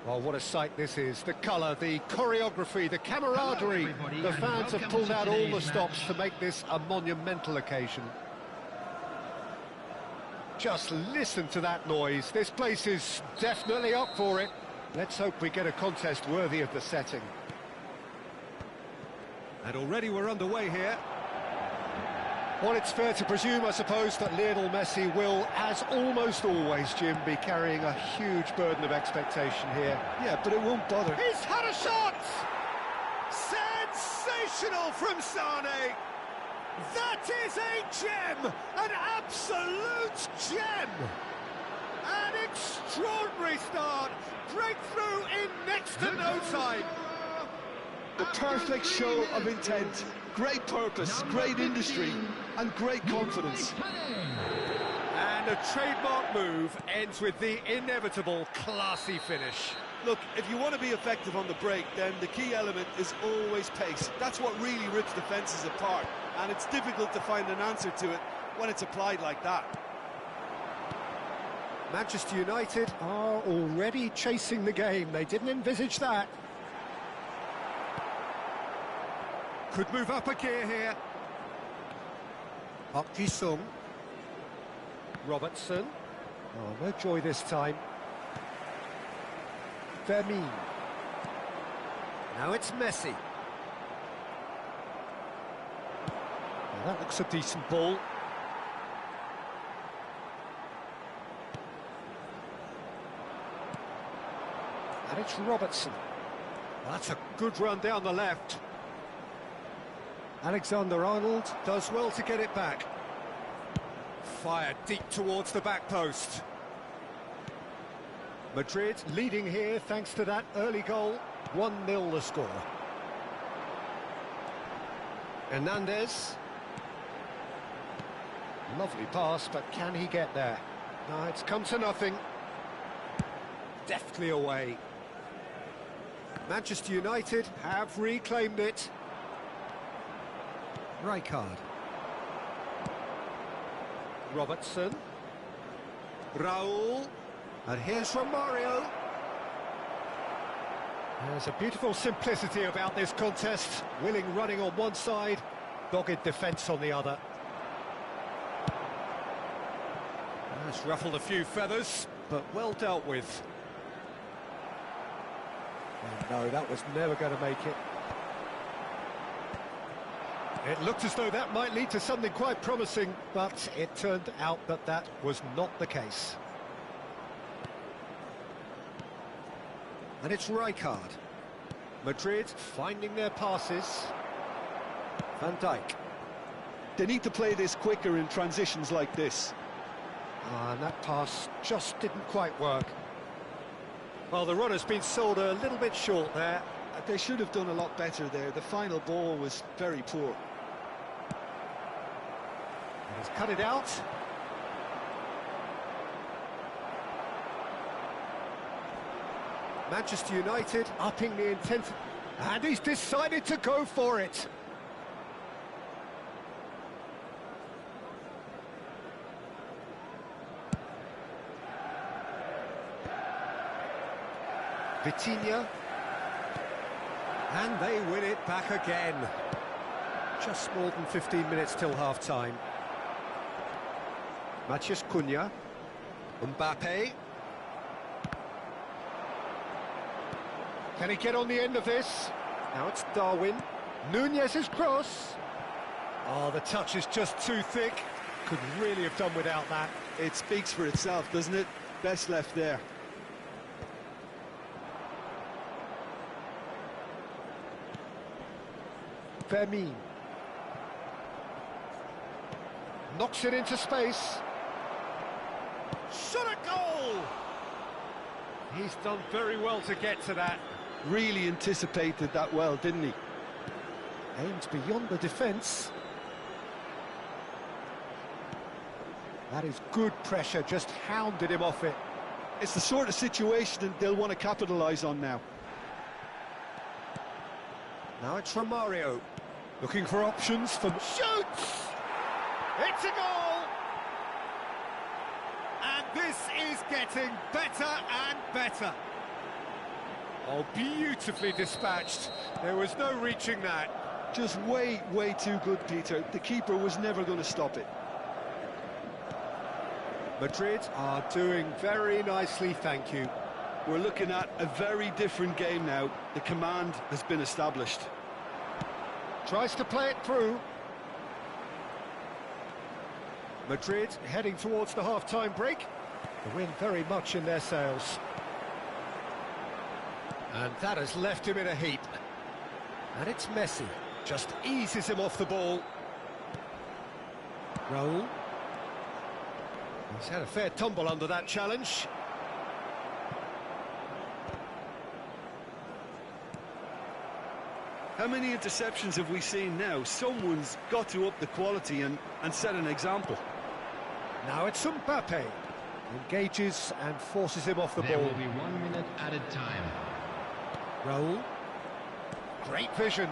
Well, what a sight this is. The colour, the choreography, the camaraderie. The fans have pulled out all the stops to make this a monumental occasion. Just listen to that noise. This place is definitely up for it. Let's hope we get a contest worthy of the setting. And already we're underway here. Well, it's fair to presume, I suppose, that Lionel Messi will, as almost always, Jim, be carrying a huge burden of expectation here. Yeah, but it won't bother. He's had a shot! Sensational from Sane! That is a gem! An absolute gem! An extraordinary start! Breakthrough in next to no time! The perfect show of intent, great purpose, great industry, and great confidence. And a trademark move ends with the inevitable classy finish. Look, if you want to be effective on the break, then the key element is always pace. That's what really rips defences apart, and it's difficult to find an answer to it when it's applied like that. Manchester United are already chasing the game. They didn't envisage that. Could move up a gear here. Park Ji-sung. Robertson. Oh, no joy this time. Vermeer. Now it's Messi. Well, that looks a decent ball. And it's Robertson. Well, that's a good run down the left. Alexander-Arnold does well to get it back. Fired deep towards the back post. Madrid leading here thanks to that early goal. 1-0 the score. Hernandez. Lovely pass, but can he get there? No, it's come to nothing. Deftly away. Manchester United have reclaimed it. Rijkaard. Robertson. Raul. And here's Romario. There's a beautiful simplicity about this contest. Willing running on one side, dogged defence on the other. That's ruffled a few feathers, but well dealt with. Oh, no, that was never going to make it. It looked as though that might lead to something quite promising, but it turned out that that was not the case. And it's Rijkaard. Madrid finding their passes. Van Dijk. They need to play this quicker in transitions like this. And that pass just didn't quite work. Well, the runner's been sold a little bit short there. They should have done a lot better there. The final ball was very poor. He's cut it out. Manchester United upping the intensity. And he's decided to go for it. Vitinha. And they win it back again. Just more than 15 minutes till half-time. Matheus Cunha. Mbappe. Can he get on the end of this? Now it's Darwin. Nunez's cross. Oh, the touch is just too thick. Could really have done without that. It speaks for itself, doesn't it? Best left there. Vermeer. Knocks it into space. Shot a goal! He's done very well to get to that. Really anticipated that well, didn't he? Aims beyond the defence. That is good pressure, just hounded him off it. It's the sort of situation that they'll want to capitalise on now. Now it's Romario. Looking for options from... Shoots! It's a goal! And this is getting better and better. Oh, beautifully dispatched. There was no reaching that. Just way too good, Peter. The keeper was never going to stop it. Madrid are doing very nicely, thank you. We're looking at a very different game now. The command has been established. Tries to play it through. Madrid heading towards the half-time break. The wind very much in their sails. And that has left him in a heap. And it's Messi. Just eases him off the ball. Raul. He's had a fair tumble under that challenge. How many interceptions have we seen now? Someone's got to up the quality and set an example. Now it's Mbappe. Engages and forces him off the ball. There will be 1 minute added time. Raul. Great vision.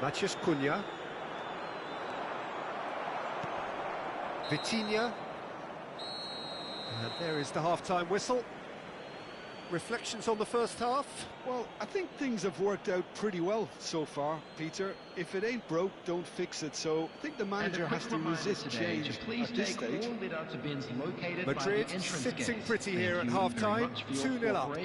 Matheus Cunha. Vitinha. And there is the half-time whistle. Reflections on the first half? Well, I think things have worked out pretty well so far, Peter. If it ain't broke, don't fix it. So I think the manager has to resist change at this stage. Madrid sitting pretty here at half-time, 2-0 up.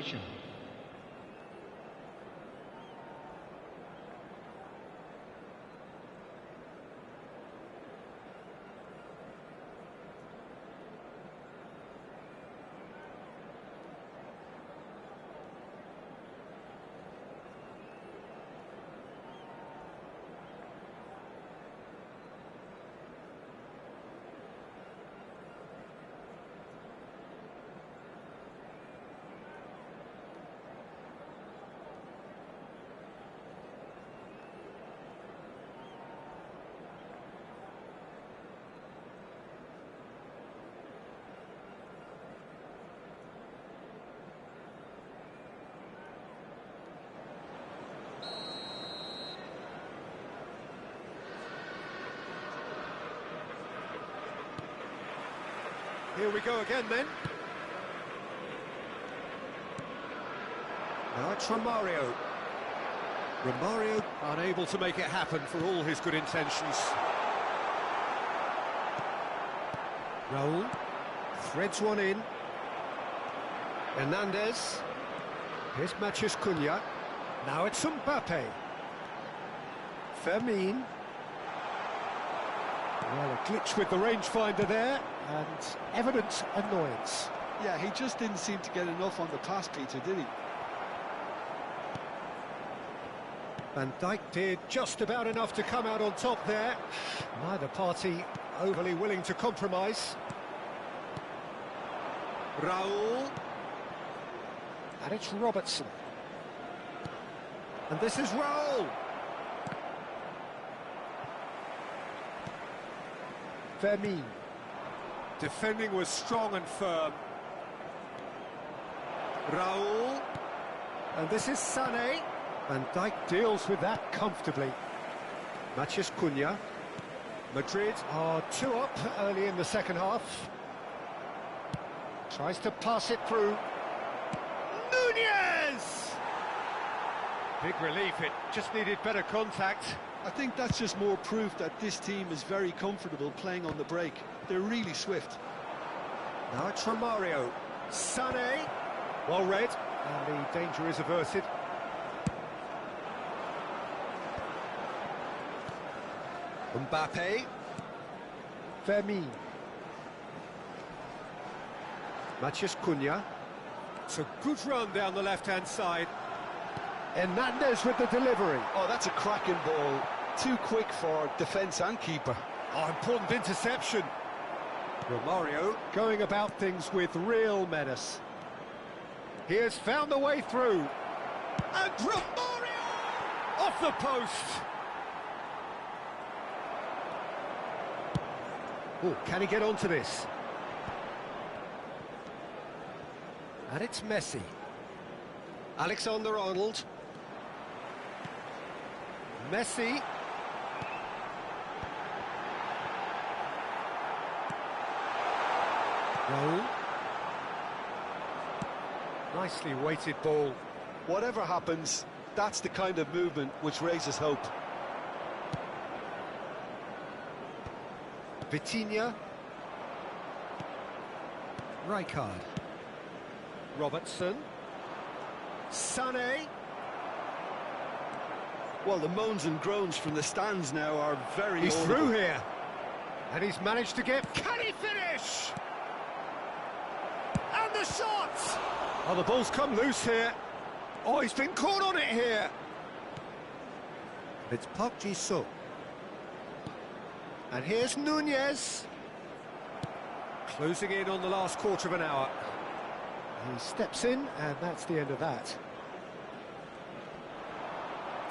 Here we go again then. Now it's Romario. Romario unable to make it happen for all his good intentions. Raul threads one in. Hernandez. Here's Matheus Cunha. Now it's Mbappe. Fermin. Well, a glitch with the rangefinder there, and evident annoyance. Yeah, he just didn't seem to get enough on the pass, Peter, did he? Van Dijk did just about enough to come out on top there. Neither party overly willing to compromise. Raul. And it's Robertson. And this is Raul. Fermin. Defending was strong and firm. Raul. And this is Sané. Van Dijk deals with that comfortably. Matheus Cunha. Madrid are 2 up early in the second half. Tries to pass it through. Nunez! Big relief, it just needed better contact. I think that's just more proof that this team is very comfortable playing on the break. They're really swift. Now it's Romario. Sané. Well read, and the danger is averted. Mbappe. Fermin. Matheus Cunha. It's a good run down the left-hand side. Hernandez with the delivery. Oh, that's a cracking ball. Too quick for defence and keeper. Oh, important interception. Romario going about things with real menace. He has found the way through. And Romario! Off the post! Oh, can he get onto this? And it's Messi. Alexander-Arnold. Messi. Raul. Nicely weighted ball. Whatever happens, that's the kind of movement which raises hope. Vitinha. Rijkaard. Robertson. Sané. Well, the moans and groans from the stands now are very He's audible. through here. And he's managed to get... Can he finish? And the shot! Oh, the ball's come loose here. Oh, he's been caught on it here. It's Park Ji-suk. And here's Nunez. Closing in on the last quarter of an hour. He steps in, and that's the end of that.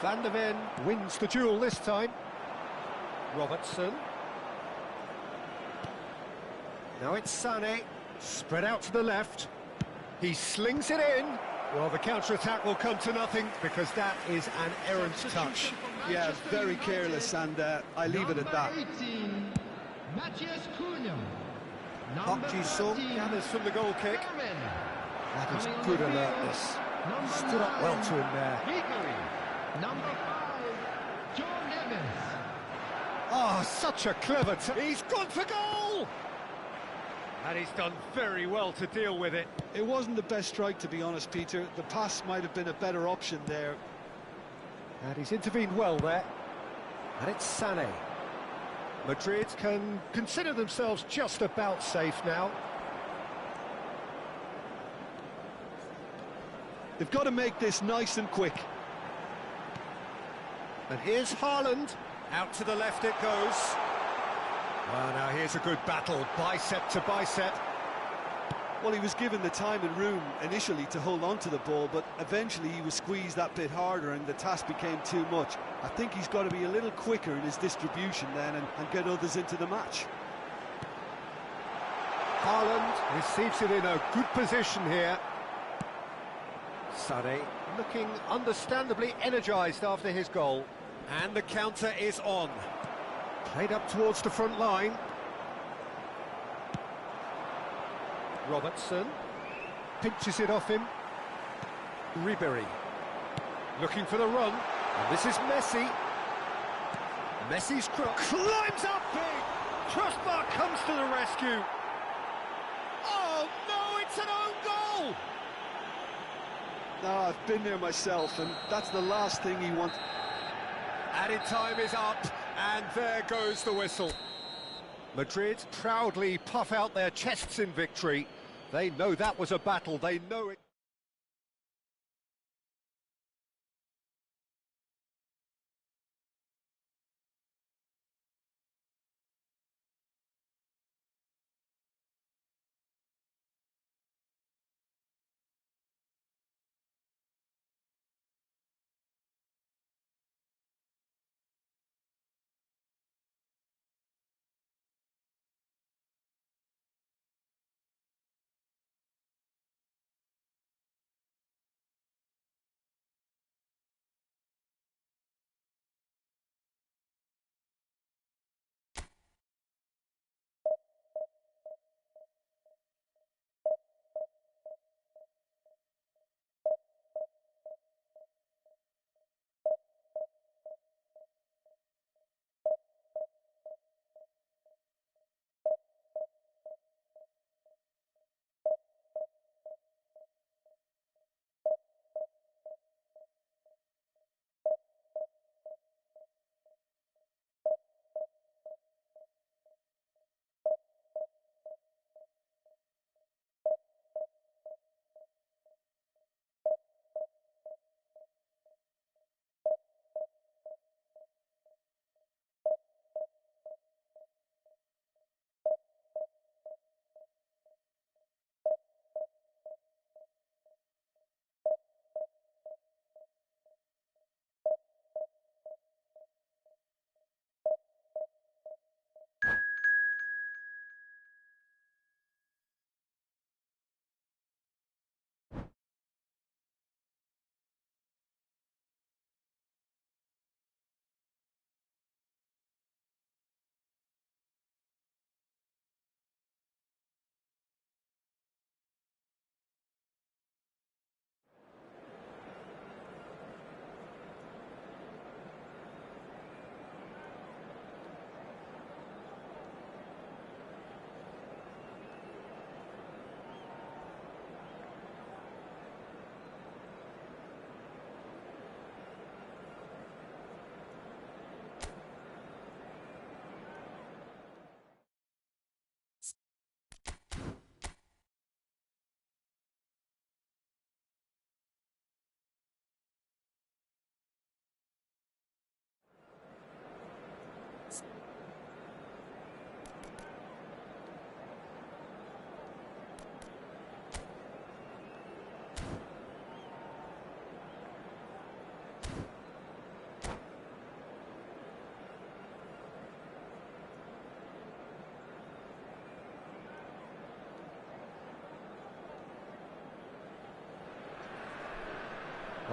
Van der Ven wins the duel this time. Robertson. Now it's Sané, spread out to the left. He slings it in. Well, the counter-attack will come to nothing because that is an errant touch. Yeah, very careless, and I leave it at that. Park Ji-suk gathers from the goal kick. That is good alertness. Stood up well to him there. Number 5, John Evans. Oh, such a clever he's gone for goal! And he's done very well to deal with it. It wasn't the best strike, to be honest, Peter. The pass might have been a better option there. And he's intervened well there. And it's Sané. Madrid can consider themselves just about safe now. They've got to make this nice and quick. And here's Haaland. Out to the left it goes. Well, now here's a good battle, bicep to bicep. Well, he was given the time and room initially to hold on to the ball, but eventually he was squeezed that bit harder and the task became too much. I think he's got to be a little quicker in his distribution then and get others into the match. Haaland receives it in a good position here. Sané looking understandably energised after his goal. And the counter is on. Played up towards the front line. Robertson pinches it off him. Ribery looking for the run. And this is Messi. Messi's climbs up big. Crossbar comes to the rescue. Oh no, it's an own goal. No, I've been there myself, and that's the last thing he wants. Added time is up, and there goes the whistle. Madrid proudly puff out their chests in victory. They know that was a battle, they know it.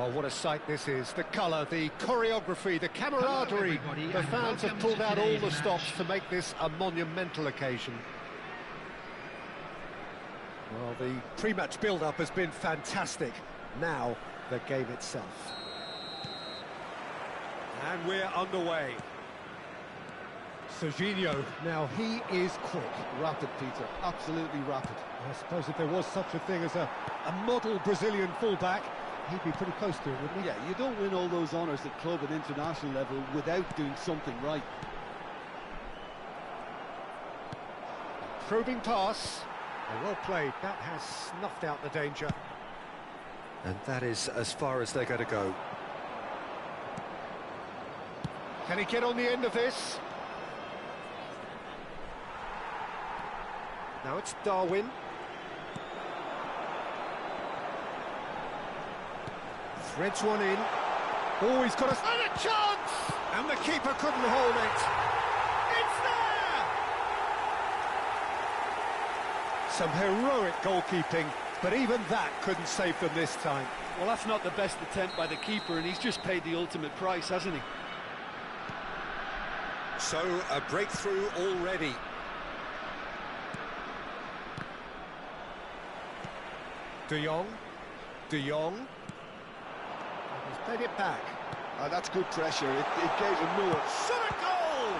Oh, what a sight this is. The colour, the choreography, the camaraderie. The fans have pulled out all the stops to make this a monumental occasion. Well, the pre-match build-up has been fantastic. Now, the game itself. And we're underway. Serginho, now he is quick. Rapid, Peter, absolutely rapid. I suppose if there was such a thing as a model Brazilian fullback, he'd be pretty close to it, wouldn't he? Yeah, you don't win all those honours at club and international level without doing something right. Probing pass. Well played. That has snuffed out the danger. And that is as far as they're going to go. Can he get on the end of this? Now it's Darwin. Threads one in. Oh, he's got a chance! And the keeper couldn't hold it. It's there! Some heroic goalkeeping, but even that couldn't save them this time. Well, that's not the best attempt by the keeper, and he's just paid the ultimate price, hasn't he? So, a breakthrough already. De Jong. He's played it back. That's good pressure. It gave him more. Shot a goal!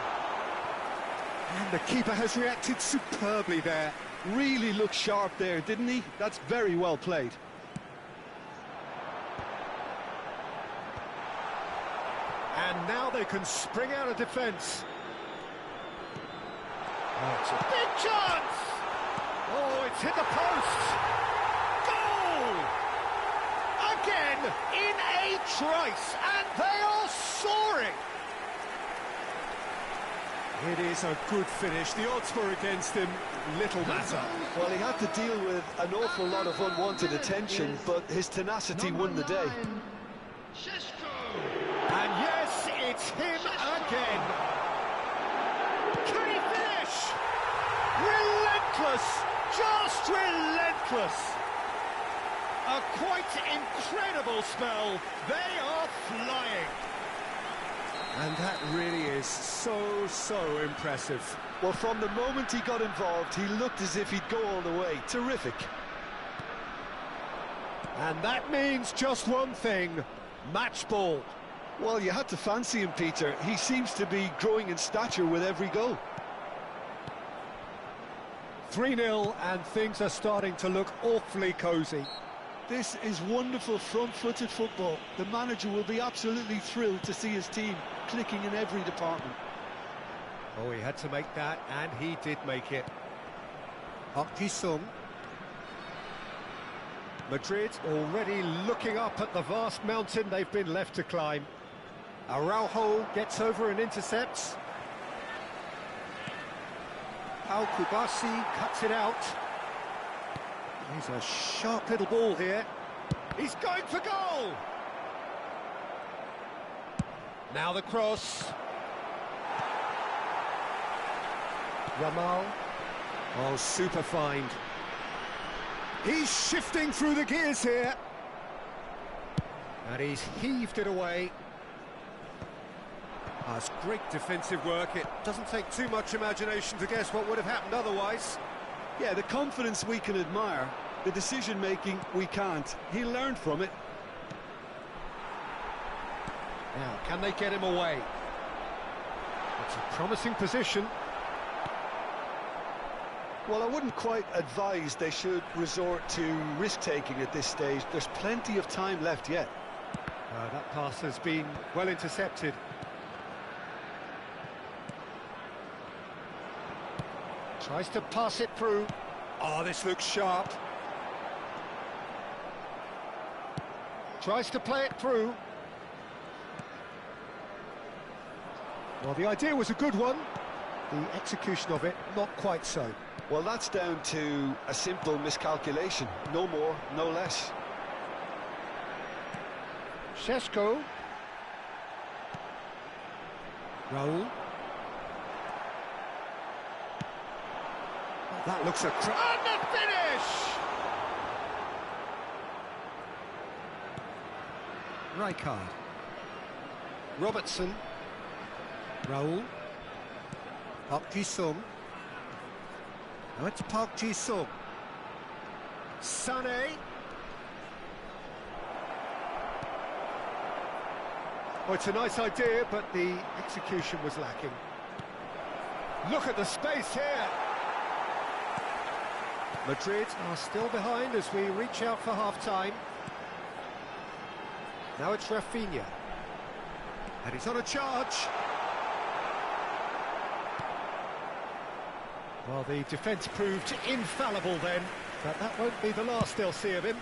And the keeper has reacted superbly there. Really looked sharp there, didn't he? That's very well played. And now they can spring out of defence. Oh, it's a big chance! Oh, it's hit the post! Goal! Again, in a trice, and they are soaring! It is a good finish. The odds were against him. Little matter. Well, he had to deal with an awful lot of unwanted attention, but his tenacity won the day. And yes, it's him again. Can he finish? Relentless, just relentless. A quite incredible spell. They are flying. And that really is so impressive. Well, from the moment he got involved, he looked as if he'd go all the way. Terrific. And that means just one thing, match ball. Well, you had to fancy him, Peter. He seems to be growing in stature with every goal. 3-0, and things are starting to look awfully cosy. This is wonderful front-footed football. The manager will be absolutely thrilled to see his team clicking in every department. Oh, he had to make that, and he did make it. Park Ji-sung. Madrid already looking up at the vast mountain they've been left to climb. Araujo gets over and intercepts. Pau Kubasi cuts it out. He's a sharp little ball here. He's going for goal. Now the cross. Ramal. Oh, super find. He's shifting through the gears here. And he's heaved it away. That's great defensive work. It doesn't take too much imagination to guess what would have happened otherwise. Yeah, the confidence we can admire, the decision-making we can't. He learned from it. Now, can they get him away? It's a promising position. Well, I wouldn't quite advise they should resort to risk-taking at this stage. There's plenty of time left yet. That pass has been well intercepted. Tries to pass it through. Oh, this looks sharp. Tries to play it through. Well, the idea was a good one. The execution of it, not quite so. Well, that's down to a simple miscalculation. No more, no less. Šeško. Raul. That looks a... And the finish! Rijkaard. Robertson. Raul. Park Ji-sung. Now it's Park Ji-sung. Sané. Oh, it's a nice idea, but the execution was lacking. Look at the space here. Madrid are still behind as we reach out for half-time. Now it's Rafinha. And he's on a charge. Well, the defence proved infallible then, but that won't be the last they'll see of him.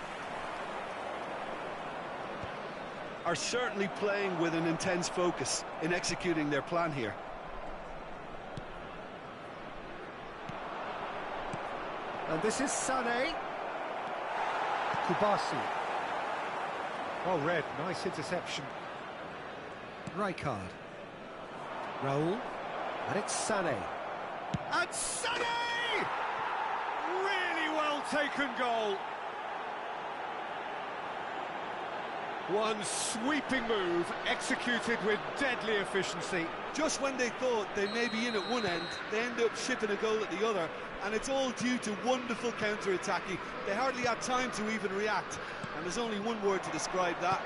Are certainly playing with an intense focus in executing their plan here. And this is Sané. Kubasi. Well read, nice interception. Rijkaard. Raul. And it's Sané. And Sané! Really well taken goal. One sweeping move, executed with deadly efficiency. Just when they thought they may be in at one end, they end up shipping a goal at the other, and it's all due to wonderful counter-attacking. They hardly had time to even react, and there's only one word to describe that: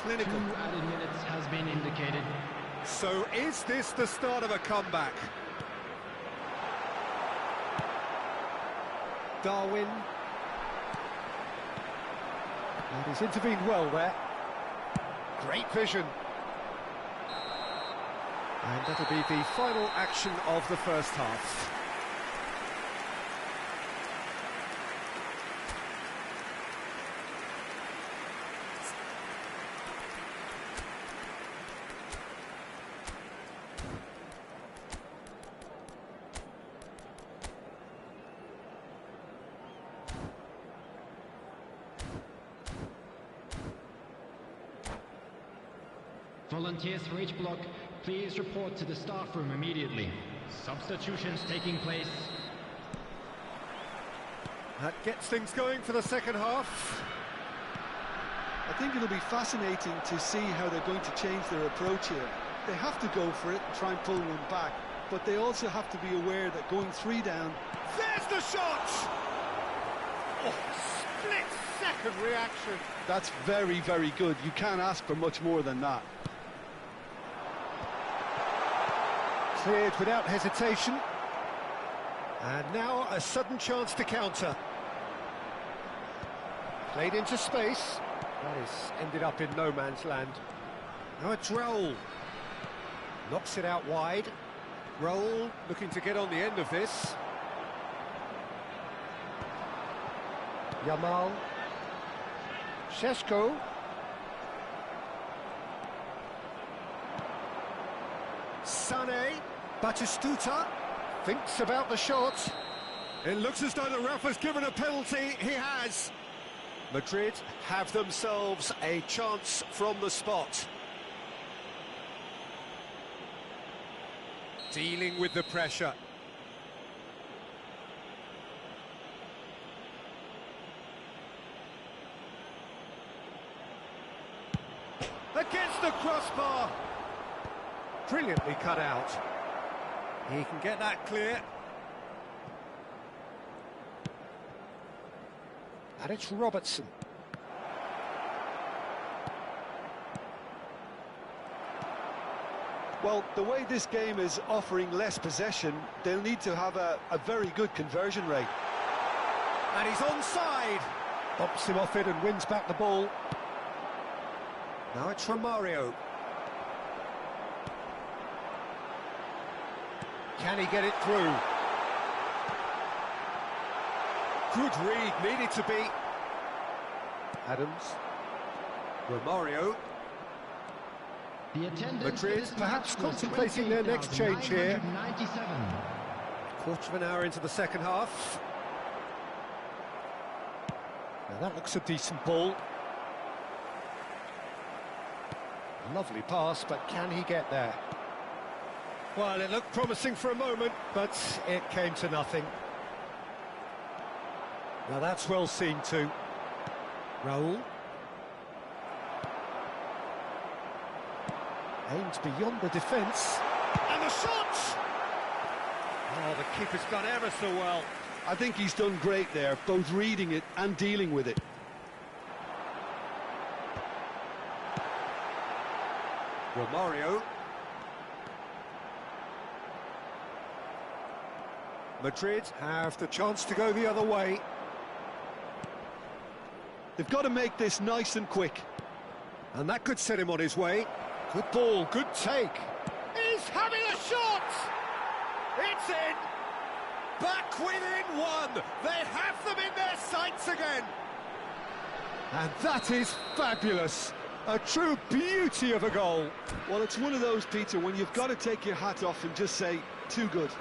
clinical. 2 added minutes has been indicated. So is this the start of a comeback? Darwin. And he's intervened well there. Great vision. And that'll be the final action of the first half. Volunteers for each block, please report to the staff room immediately. Substitutions taking place. That gets things going for the second half. I think it'll be fascinating to see how they're going to change their approach here. They have to go for it and try and pull one back, but they also have to be aware that going 3 down... There's the shot! Oh, split-second reaction. That's very, very good. You can't ask for much more than that. Cleared without hesitation. And now a sudden chance to counter. Played into space. That is ended up in no man's land. Now it's Raul. Knocks it out wide. Raul looking to get on the end of this. Yamal. Šeško. Sané. Batistuta thinks about the shot. It looks as though the ref has given a penalty. He has. Madrid have themselves a chance from the spot. Dealing with the pressure. Against the crossbar. Brilliantly cut out. He can get that clear. And it's Robertson. Well, the way this game is offering less possession, they'll need to have a very good conversion rate. And he's onside. Bumps him off it and wins back the ball. Now it's Romario. Can he get it through? Good read, needed to be. Adams. Romario. The attendance Madrid for this perhaps match was contemplating their next change here. 20,997. Quarter of an hour into the second half. Now that looks a decent ball. Lovely pass, but can he get there? Well, it looked promising for a moment, but it came to nothing. Now that's well seen too. Raul. Aimed beyond the defence. And the shot! Oh, the keeper's done ever so well. I think he's done great there, both reading it and dealing with it. Romario. Madrid have the chance to go the other way. They've got to make this nice and quick. And that could set him on his way. Good ball, good take. He's having a shot! It's in! Back within one! They have them in their sights again! And that is fabulous. A true beauty of a goal. Well, it's one of those, Peter, when you've got to take your hat off and just say, too good.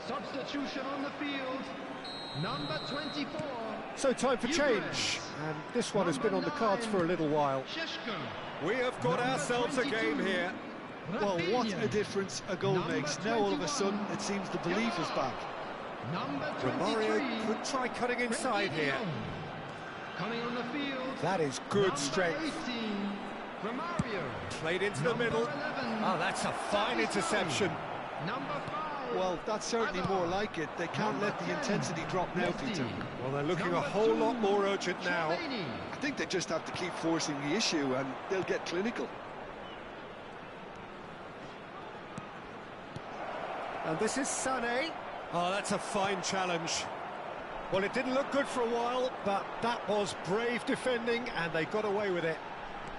Substitution on the field, number 24. So time for change. And this one has been on the cards for a little while. We have got ourselves a game here. Well, what a difference a goal makes. Now all of a sudden it seems the belief is back. Romario could try cutting inside here. Coming on the field. That is good strength. 18, Romario. Played into the middle. 11, Oh, that's a fine interception. Number 5. Well, that's certainly more like it. They can't let the intensity drop now, Peter. Well, they're looking a whole lot more urgent now. I think they just have to keep forcing the issue and they'll get clinical. And this is Sané. Oh, that's a fine challenge. Well, it didn't look good for a while, but that was brave defending and they got away with it.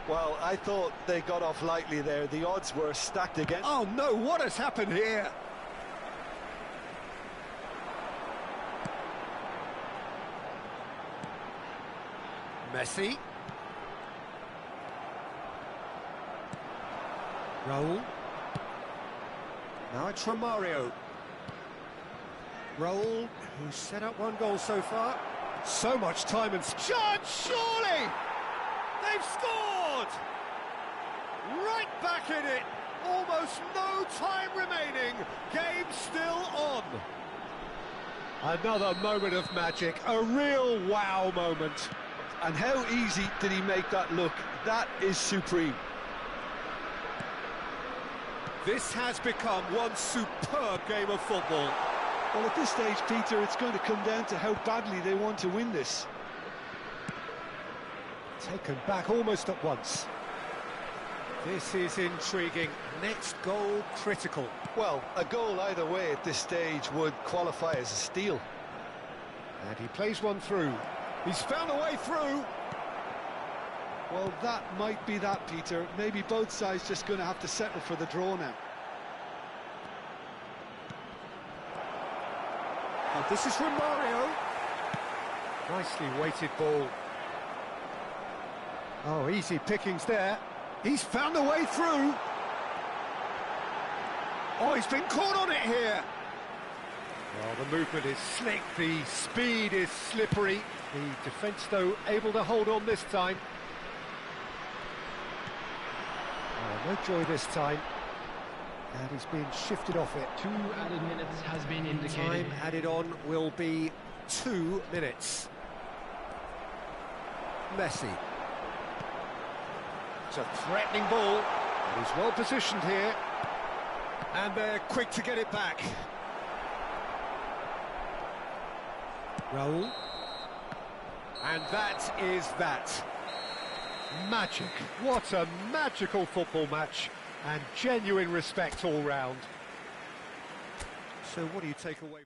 Well, I thought they got off lightly there. The odds were stacked again. Oh no, what has happened here? Messi. Raul. Now it's Romario. Raul, who's set up one goal so far. So much time and... Chance, surely! They've scored! Right back in it! Almost no time remaining. Game still on. Another moment of magic, a real wow moment. And how easy did he make that look? That is supreme. This has become one superb game of football. Well, at this stage, Peter, it's going to come down to how badly they want to win this. Taken back almost at once. This is intriguing. Next goal critical. Well, a goal either way at this stage would qualify as a steal. And he plays one through. He's found a way through. Well, that might be that, Peter. Maybe both sides just going to have to settle for the draw now. And this is Romario. Nicely weighted ball. Oh, easy pickings there. He's found a way through. Oh, he's been caught on it here. Well, the movement is slick, the speed is slippery. The defence, though, able to hold on this time. No joy this time. And he's been shifted off it. 2 added minutes has been indicated. Time added on will be 2 minutes. Messi. It's a threatening ball. And he's well positioned here. And they're quick to get it back. Raul. And that is that. Magic. What a magical football match. And genuine respect all round. So what do you take away?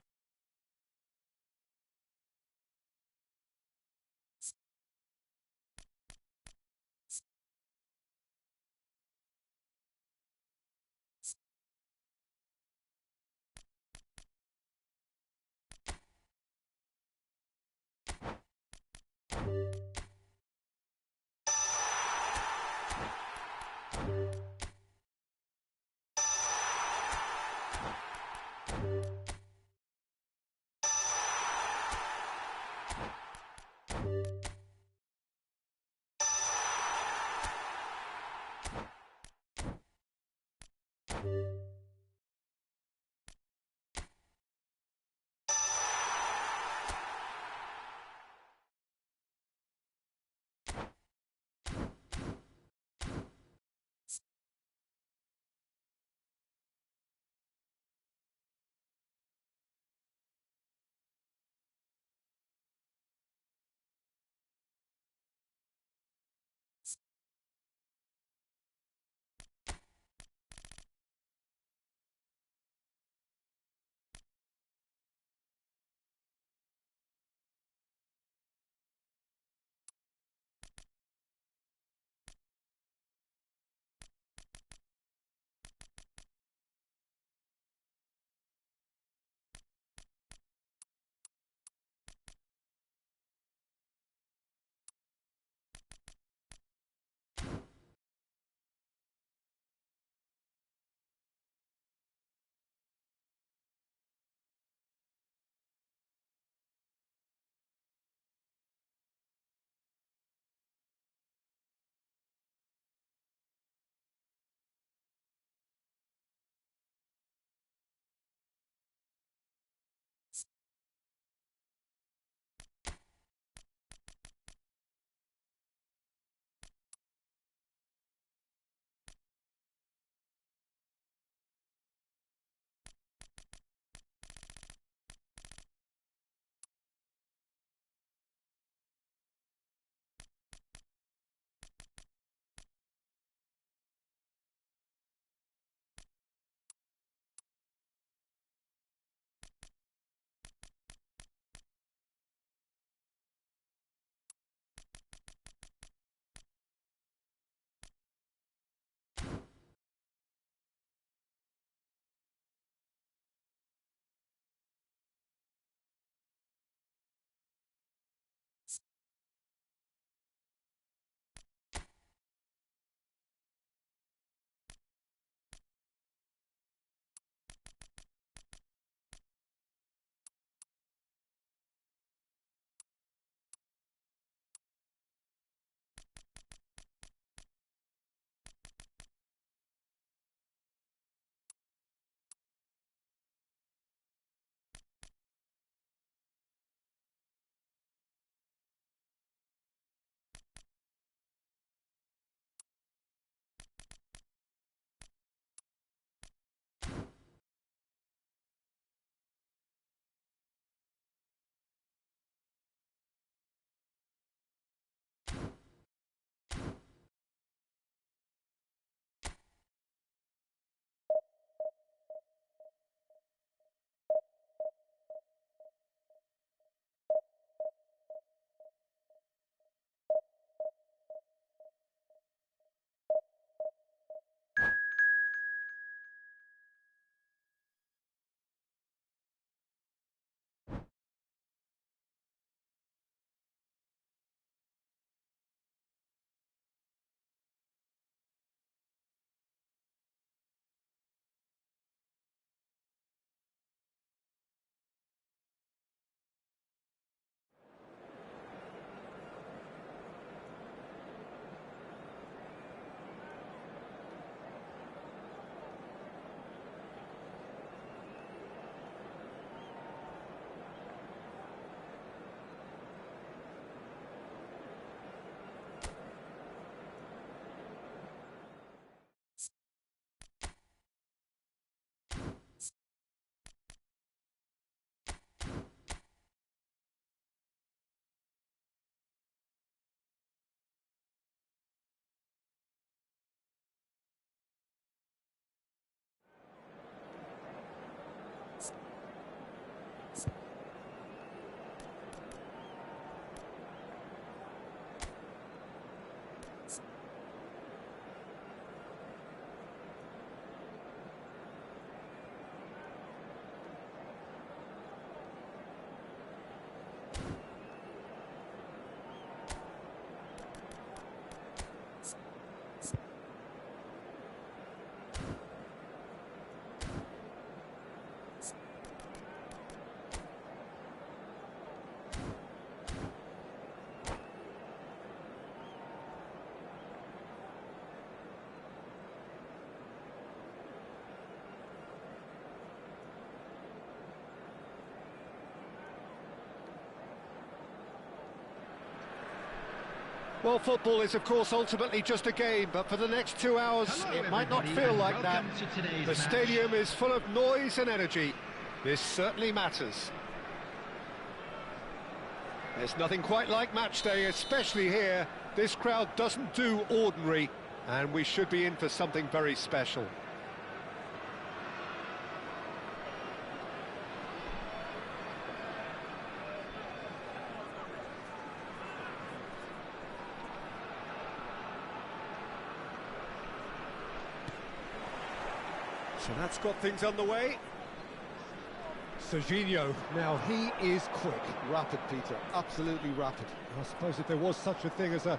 Well, football is, of course, ultimately just a game, but for the next 2 hours, Hello, it might not everybody, feel and like that. welcome to today's The match. stadium is full of noise and energy. This certainly matters. There's nothing quite like match day, especially here. This crowd doesn't do ordinary, and we should be in for something very special. So that's got things underway. Serginho, now he is quick. Rapid, Peter, absolutely rapid. I suppose if there was such a thing as a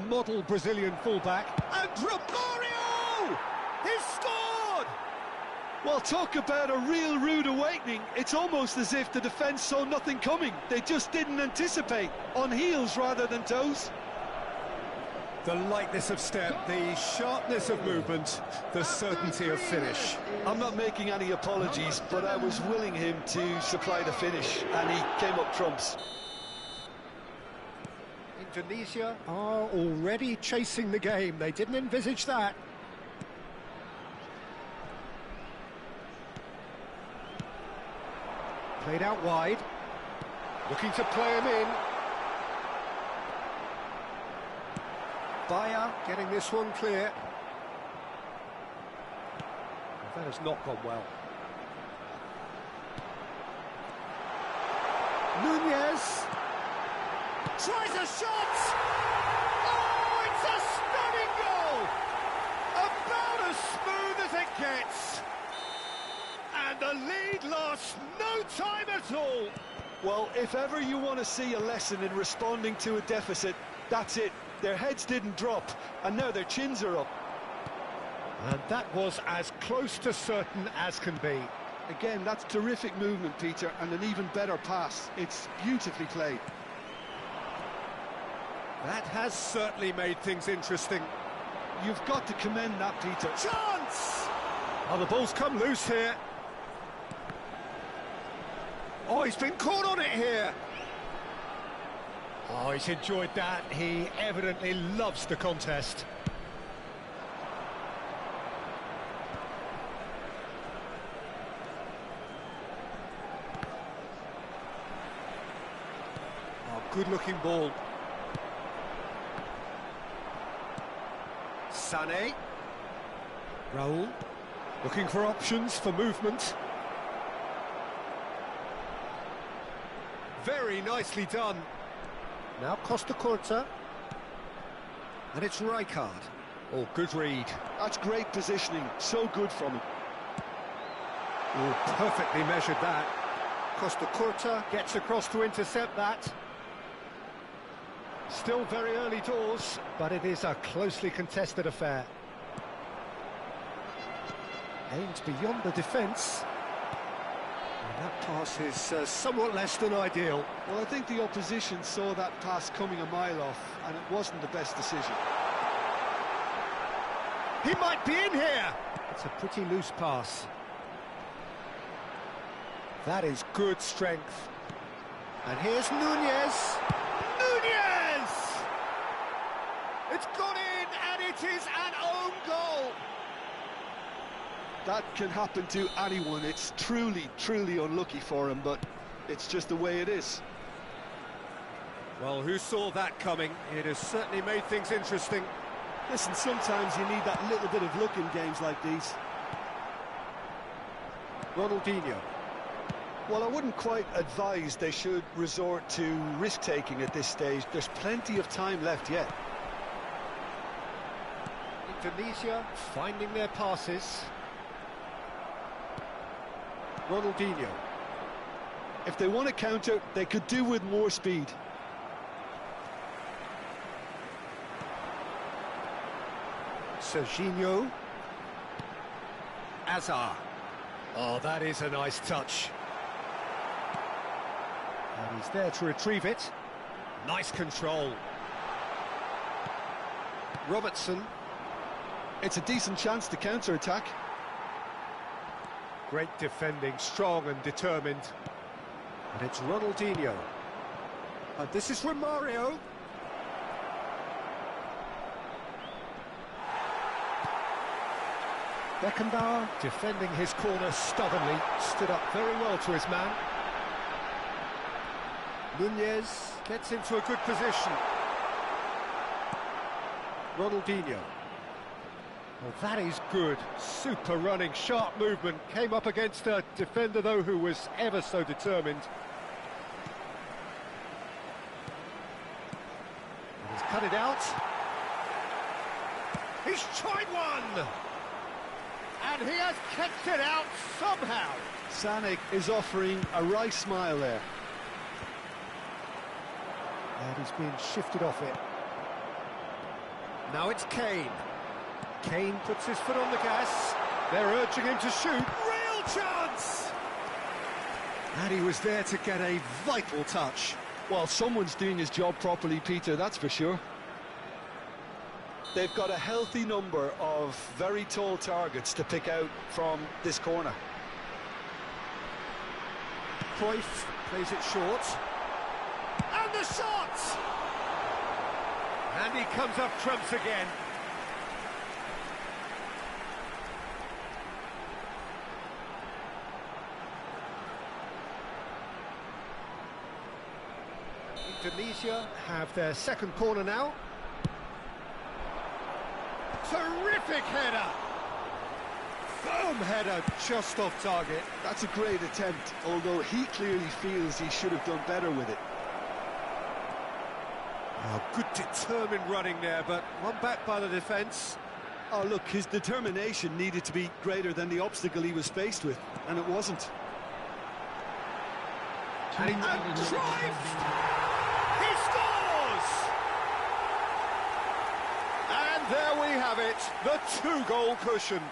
model Brazilian fullback. And Romario! He's scored! Well, talk about a real rude awakening. It's almost as if the defence saw nothing coming. They just didn't anticipate. On heels rather than toes. The lightness of step, the sharpness of movement, the certainty of finish. I'm not making any apologies, but I was willing him to supply the finish, and he came up trumps. Indonesia are already chasing the game. They didn't envisage that. Played out wide. Looking to play him in. Bayer getting this one clear. That has not gone well. Nunez Tries a shot! Oh, it's a stunning goal! About as smooth as it gets! And the lead lost no time at all! Well, if ever you want to see a lesson in responding to a deficit, that's it. Their heads didn't drop, and now their chins are up. And that was as close to certain as can be. Again, that's terrific movement, Peter, and an even better pass. It's beautifully played. That has certainly made things interesting. You've got to commend that, Peter. Chance! Oh, the ball's come loose here. Oh, he's been caught on it here. Oh, he's enjoyed that. He evidently loves the contest. Oh, good-looking ball. Sané. Raul. Looking for options for movement. Very nicely done. Now Costa Curta. And it's Rijkaard. Oh, good read. That's great positioning. So good from him. Oh, perfectly measured that. Costa Curta gets across to intercept that. Still very early doors, but it is a closely contested affair. Aims beyond the defence. And that pass is somewhat less than ideal. Well, I think the opposition saw that pass coming a mile off, and it wasn't the best decision. He might be in here! It's a pretty loose pass. That is good strength. And here's Nunez. Nunez! It's gone in, and it is an own goal! That can happen to anyone. It's truly, truly unlucky for him, but it's just the way it is. Well, who saw that coming? It has certainly made things interesting. Listen, sometimes you need that little bit of luck in games like these. Ronaldinho. Well, I wouldn't quite advise they should resort to risk-taking at this stage. There's plenty of time left yet. Indonesia finding their passes. Ronaldinho. If they want to counter, they could do with more speed. Serginho. Azar. Oh, that is a nice touch. And he's there to retrieve it. Nice control. Robertson. It's a decent chance to counter-attack. Great defending, strong and determined. And it's Ronaldinho. And this is Romario. Beckenbauer defending his corner stubbornly, stood up very well to his man. Nunez gets into a good position. Ronaldinho. Well, that is good. Super running, sharp movement. Came up against a defender, though, who was ever so determined. And he's cut it out. He's tried one! And he has kept it out somehow. Sané is offering a right smile there. And he's being shifted off it. Now it's Kane. Kane puts his foot on the gas. They're urging him to shoot. Real chance! And he was there to get a vital touch. Well, someone's doing his job properly, Peter, that's for sure. They've got a healthy number of very tall targets to pick out from this corner. Cruyff plays it short. And the shot! And he comes up trumps again. Indonesia have their second corner now. Terrific header! Firm header, just off target. That's a great attempt, although he clearly feels he should have done better with it. Oh, good determined running there, but one back by the defence. Oh, look, his determination needed to be greater than the obstacle he was faced with, and it wasn't. And Cruyff! He scores! And there we have it, the two-goal cushion.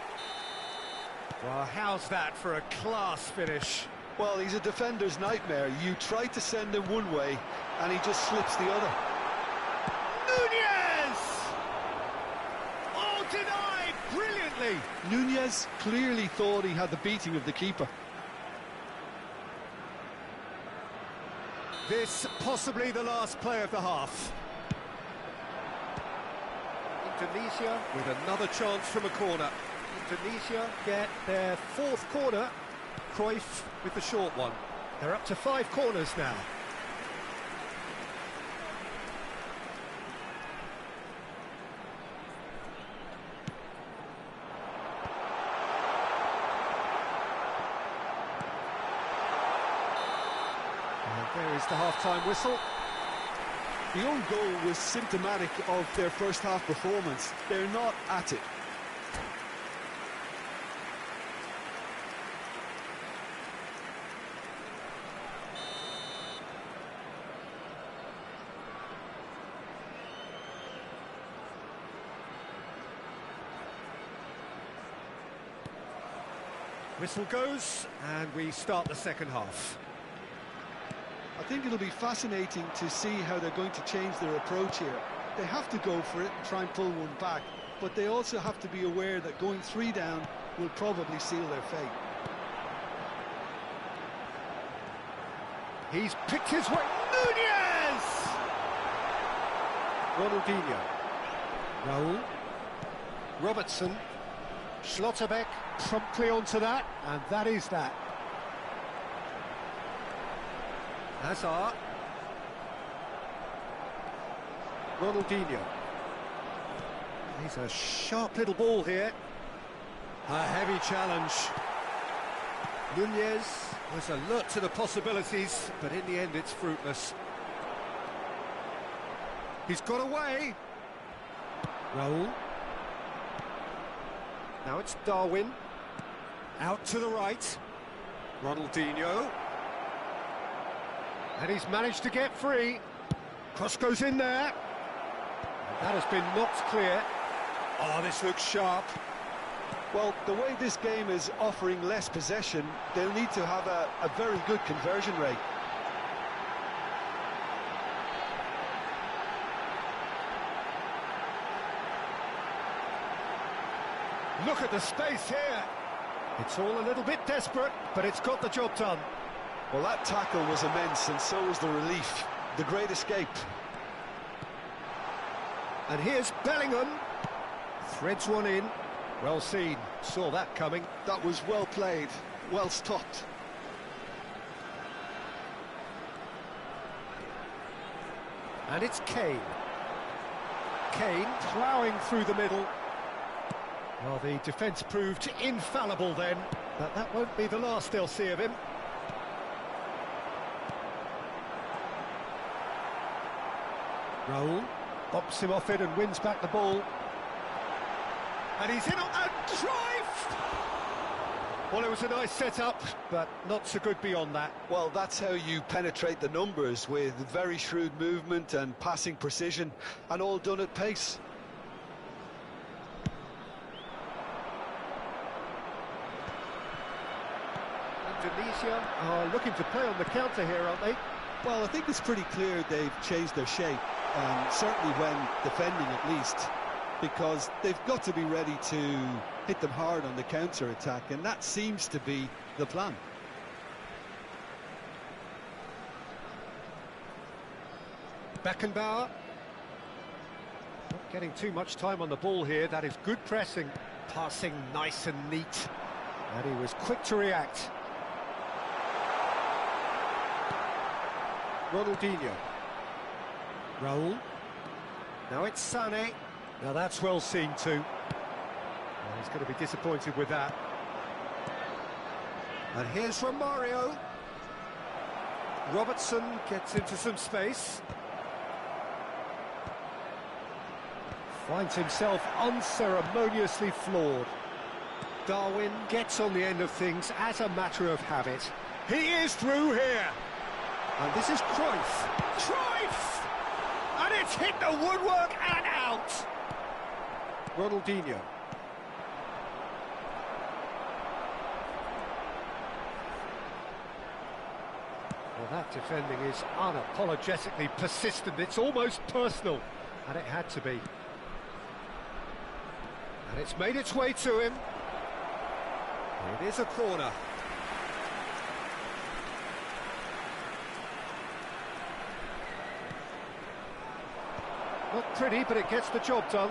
Well, how's that for a class finish? Well, he's a defender's nightmare. You try to send him one way, and he just slips the other. Nunez! Oh, denied brilliantly. Nunez clearly thought he had the beating of the keeper. This possibly the last play of the half. Indonesia with another chance from a corner. Indonesia get their fourth corner. Cruyff with the short one. They're up to 5 corners now. There is the half-time whistle. The own goal was symptomatic of their first half performance. They're not at it. Whistle goes, and we start the second half. I think it'll be fascinating to see how they're going to change their approach here. They have to go for it and try and pull one back, but they also have to be aware that going 3 down will probably seal their fate. He's picked his way. Nunez! Ronaldinho. Raul. Robertson. Schlotterbeck promptly onto that, and that is that. Hazard. Ronaldinho. He's a sharp little ball here. A heavy challenge. Nunez was alert to the possibilities, but in the end it's fruitless. He's got away. Raul. Now it's Darwin. Out to the right. Ronaldinho. And he's managed to get free. Cross goes in there. And that has been knocked clear. Oh, this looks sharp. Well, the way this game is offering less possession, they'll need to have a very good conversion rate. Look at the space here. It's all a little bit desperate, but it's got the job done. Well, that tackle was immense, and so was the relief. The great escape. And here's Bellingham. Threads one in. Well seen, saw that coming. That was well played, well stopped. And it's Kane. Kane ploughing through the middle. Well, the defence proved infallible then, but that won't be the last they'll see of him. Raul bops him off it and wins back the ball. And he's in and Cruyff! Well, it was a nice setup, but not so good beyond that. Well, that's how you penetrate the numbers, with very shrewd movement and passing precision, and all done at pace. Indonesia are looking to play on the counter here, aren't they? Well, I think it's pretty clear they've changed their shape, certainly when defending at least, because they've got to be ready to hit them hard on the counter-attack, and that seems to be the plan. Beckenbauer. Not getting too much time on the ball here, that is good pressing. Passing nice and neat. And he was quick to react. Ronaldinho. Raul. Now it's Sané. Now that's well seen too. Well, he's going to be disappointed with that. And here's Romario. Robertson gets into some space. Finds himself unceremoniously floored. Darwin gets on the end of things as a matter of habit. He is through here. And this is Cruyff. Cruyff! And it's hit the woodwork and out! Ronaldinho. Well, that defending is unapologetically persistent. It's almost personal. And it had to be. And it's made its way to him. It is a corner. Not pretty, but it gets the job done.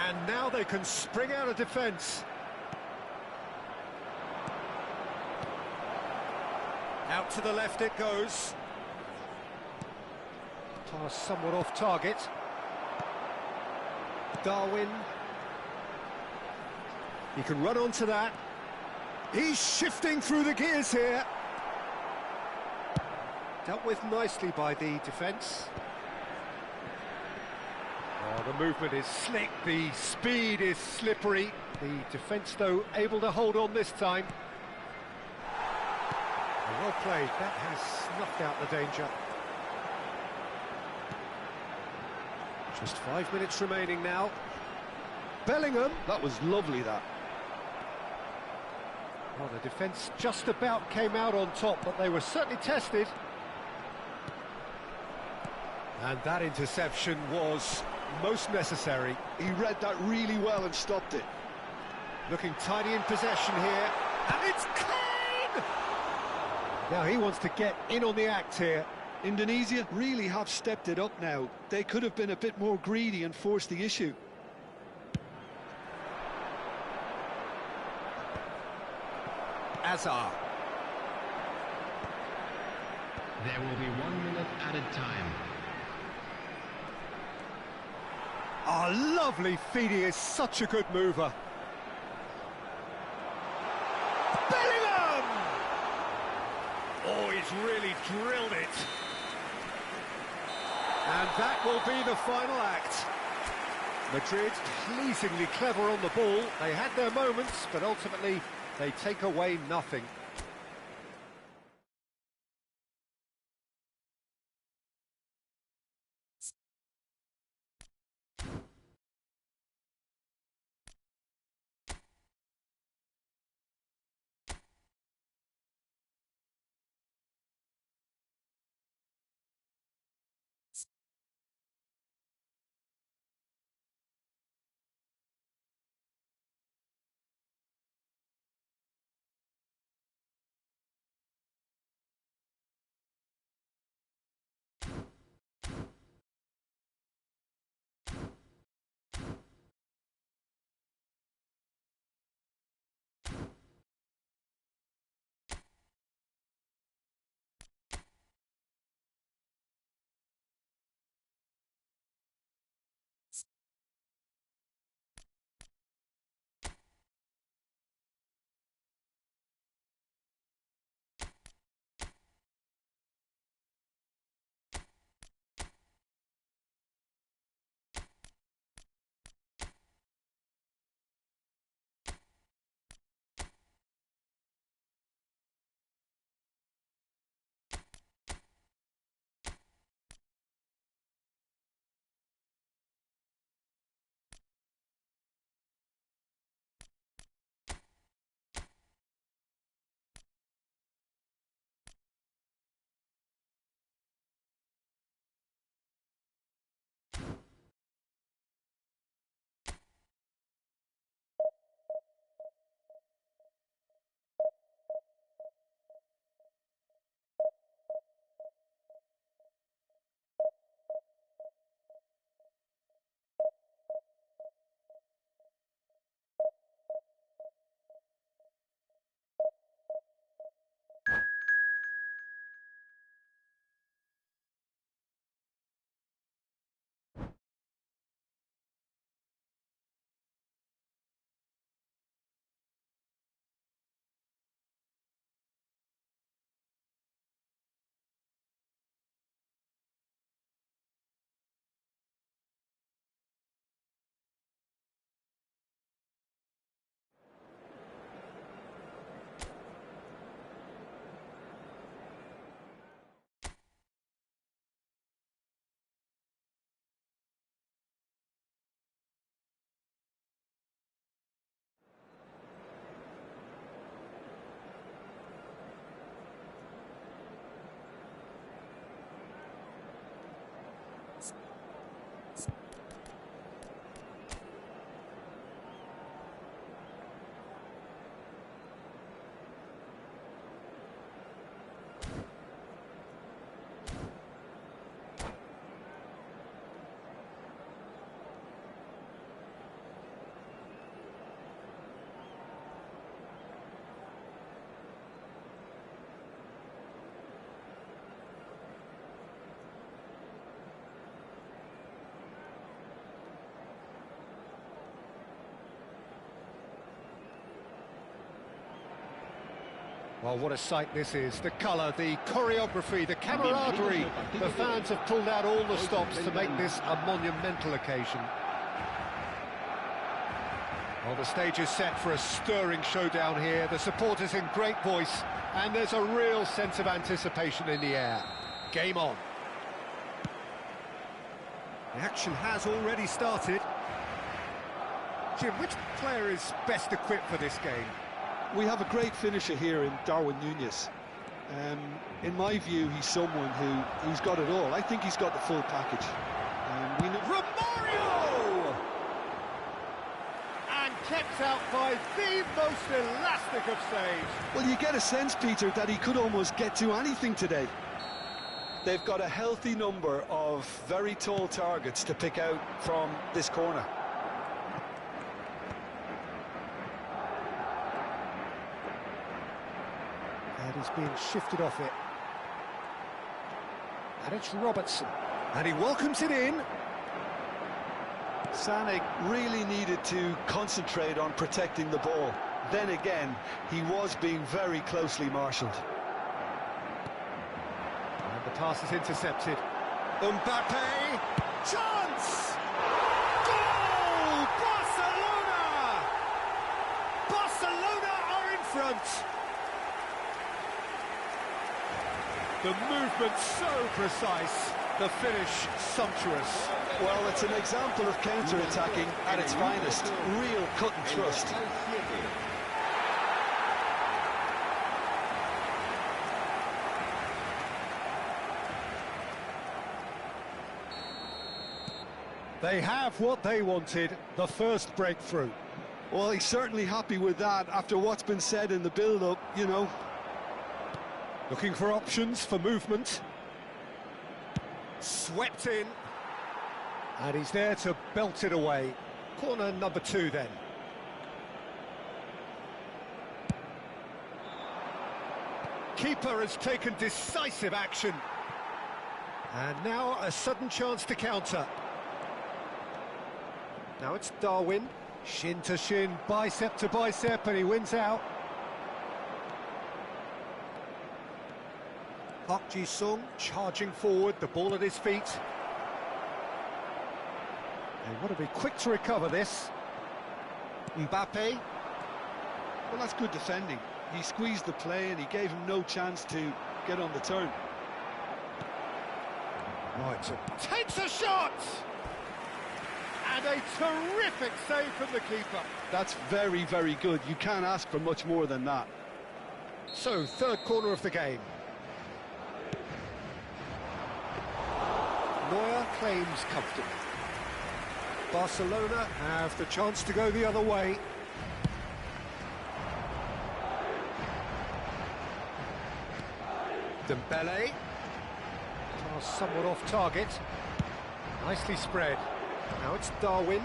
And now they can spring out of defence. Out to the left it goes. Pass somewhat off target. Darwin. He can run onto that. He's shifting through the gears here. Dealt with nicely by the defence. Oh, the movement is slick, the speed is slippery. The defence, though, able to hold on this time. Well played, that has snuffed out the danger. Just 5 minutes remaining now. Bellingham. That was lovely, that. Well, the defence just about came out on top, but they were certainly tested. And that interception was most necessary. He read that really well and stopped it. Looking tidy in possession here. And it's Kane! Now he wants to get in on the act here. Indonesia really have stepped it up now. They could have been a bit more greedy and forced the issue. Azar. There will be 1 minute added time. Oh, lovely feed, he is such a good mover. Bellingham! Oh, he's really drilled it. And that will be the final act. Madrid pleasingly clever on the ball. They had their moments, but ultimately they take away nothing. Well, what a sight this is. The colour, the choreography, the camaraderie. The fans have pulled out all the stops to make this a monumental occasion. Well, the stage is set for a stirring showdown here. The supporters in great voice, and there's a real sense of anticipation in the air. Game on. The action has already started. Jim, which player is best equipped for this game? We have a great finisher here in Darwin Núñez. In my view, he's someone who's got it all. I think he's got the full package. Romario! And kept out by the most elastic of saves. Well, you get a sense, Peter, that he could almost get to anything today. They've got a healthy number of very tall targets to pick out from this corner. And he's being shifted off it. And it's Robertson. And he welcomes it in. Sané really needed to concentrate on protecting the ball. Then again, he was being very closely marshalled. And the pass is intercepted. Mbappe! Chance! Goal! Barcelona! Barcelona are in front. The movement so precise, the finish sumptuous. Well, it's an example of counter-attacking at its finest. Real cut and thrust. They have what they wanted, the first breakthrough. Well, he's certainly happy with that after what's been said in the build-up, you know. Looking for options for movement. Swept in. And he's there to belt it away. Corner number 2 then. Keeper has taken decisive action. And now a sudden chance to counter. Now it's Darwin. Shin to shin, bicep to bicep, and he wins out. Park Ji-sung charging forward, the ball at his feet. They want to be quick to recover this. Mbappe. Well, that's good defending. He squeezed the play and he gave him no chance to get on the turn. Right, takes a shot! And a terrific save from the keeper. That's very, very good. You can't ask for much more than that. So, third corner of the game. Neuer claims comfortably. Barcelona have the chance to go the other way. Dembele. Pass somewhat off target. Nicely spread. Now it's Darwin.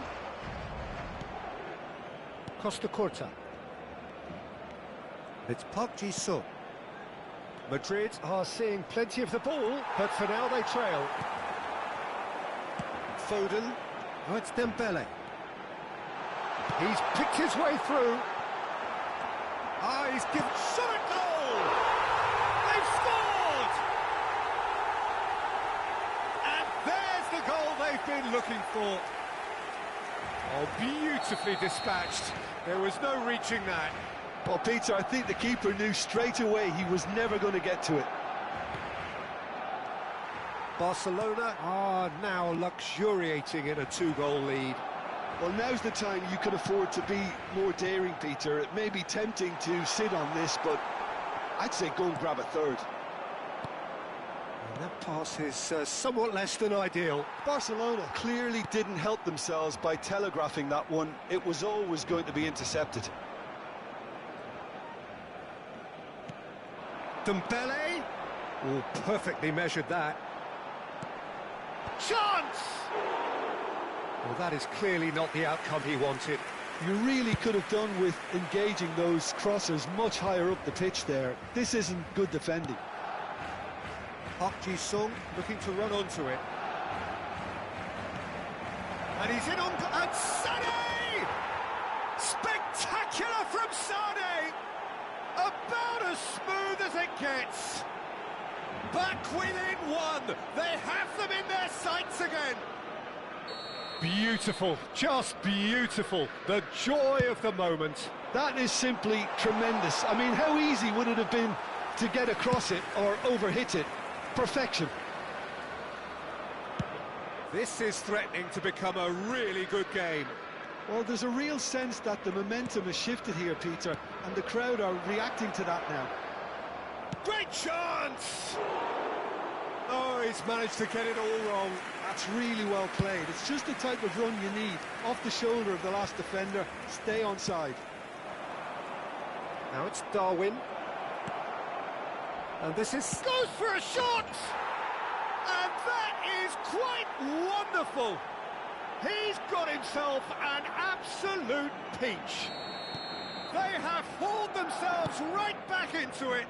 Costa Curta. It's Park Ji-sung. Madrid are seeing plenty of the ball, but for now they trail. Foden. Oh, it's Dembele. He's picked his way through. Ah, he's given... Shot at goal! They've scored! And there's the goal they've been looking for. Oh, beautifully dispatched. There was no reaching that. Well, Peter, I think the keeper knew straight away he was never going to get to it. Barcelona are now luxuriating in a 2-goal lead. Well, now's the time you can afford to be more daring, Peter. It may be tempting to sit on this, but I'd say go and grab a third. And that pass is somewhat less than ideal. Barcelona clearly didn't help themselves by telegraphing that one. It was always going to be intercepted. Dembele. Oh, perfectly measured that. Chance! Well, that is clearly not the outcome he wanted. You really could have done with engaging those crossers much higher up the pitch there. This isn't good defending. Park Ji-sung looking to run onto it. And he's in on... And Sané! Spectacular from Sané! About as smooth as it gets. Back within one. They have them in their sights again. Beautiful, just beautiful. The joy of the moment. That is simply tremendous. I mean, how easy would it have been to get across it or overhit it? Perfection. This is threatening to become a really good game. Well, there's a real sense that the momentum has shifted here, Peter, and the crowd are reacting to that now. Great chance! Oh, he's managed to get it all wrong. That's really well played. It's just the type of run you need. Off the shoulder of the last defender, stay onside. Now it's Darwin. And this is... Goes for a shot! And that is quite wonderful. He's got himself an absolute peach. They have hauled themselves right back into it.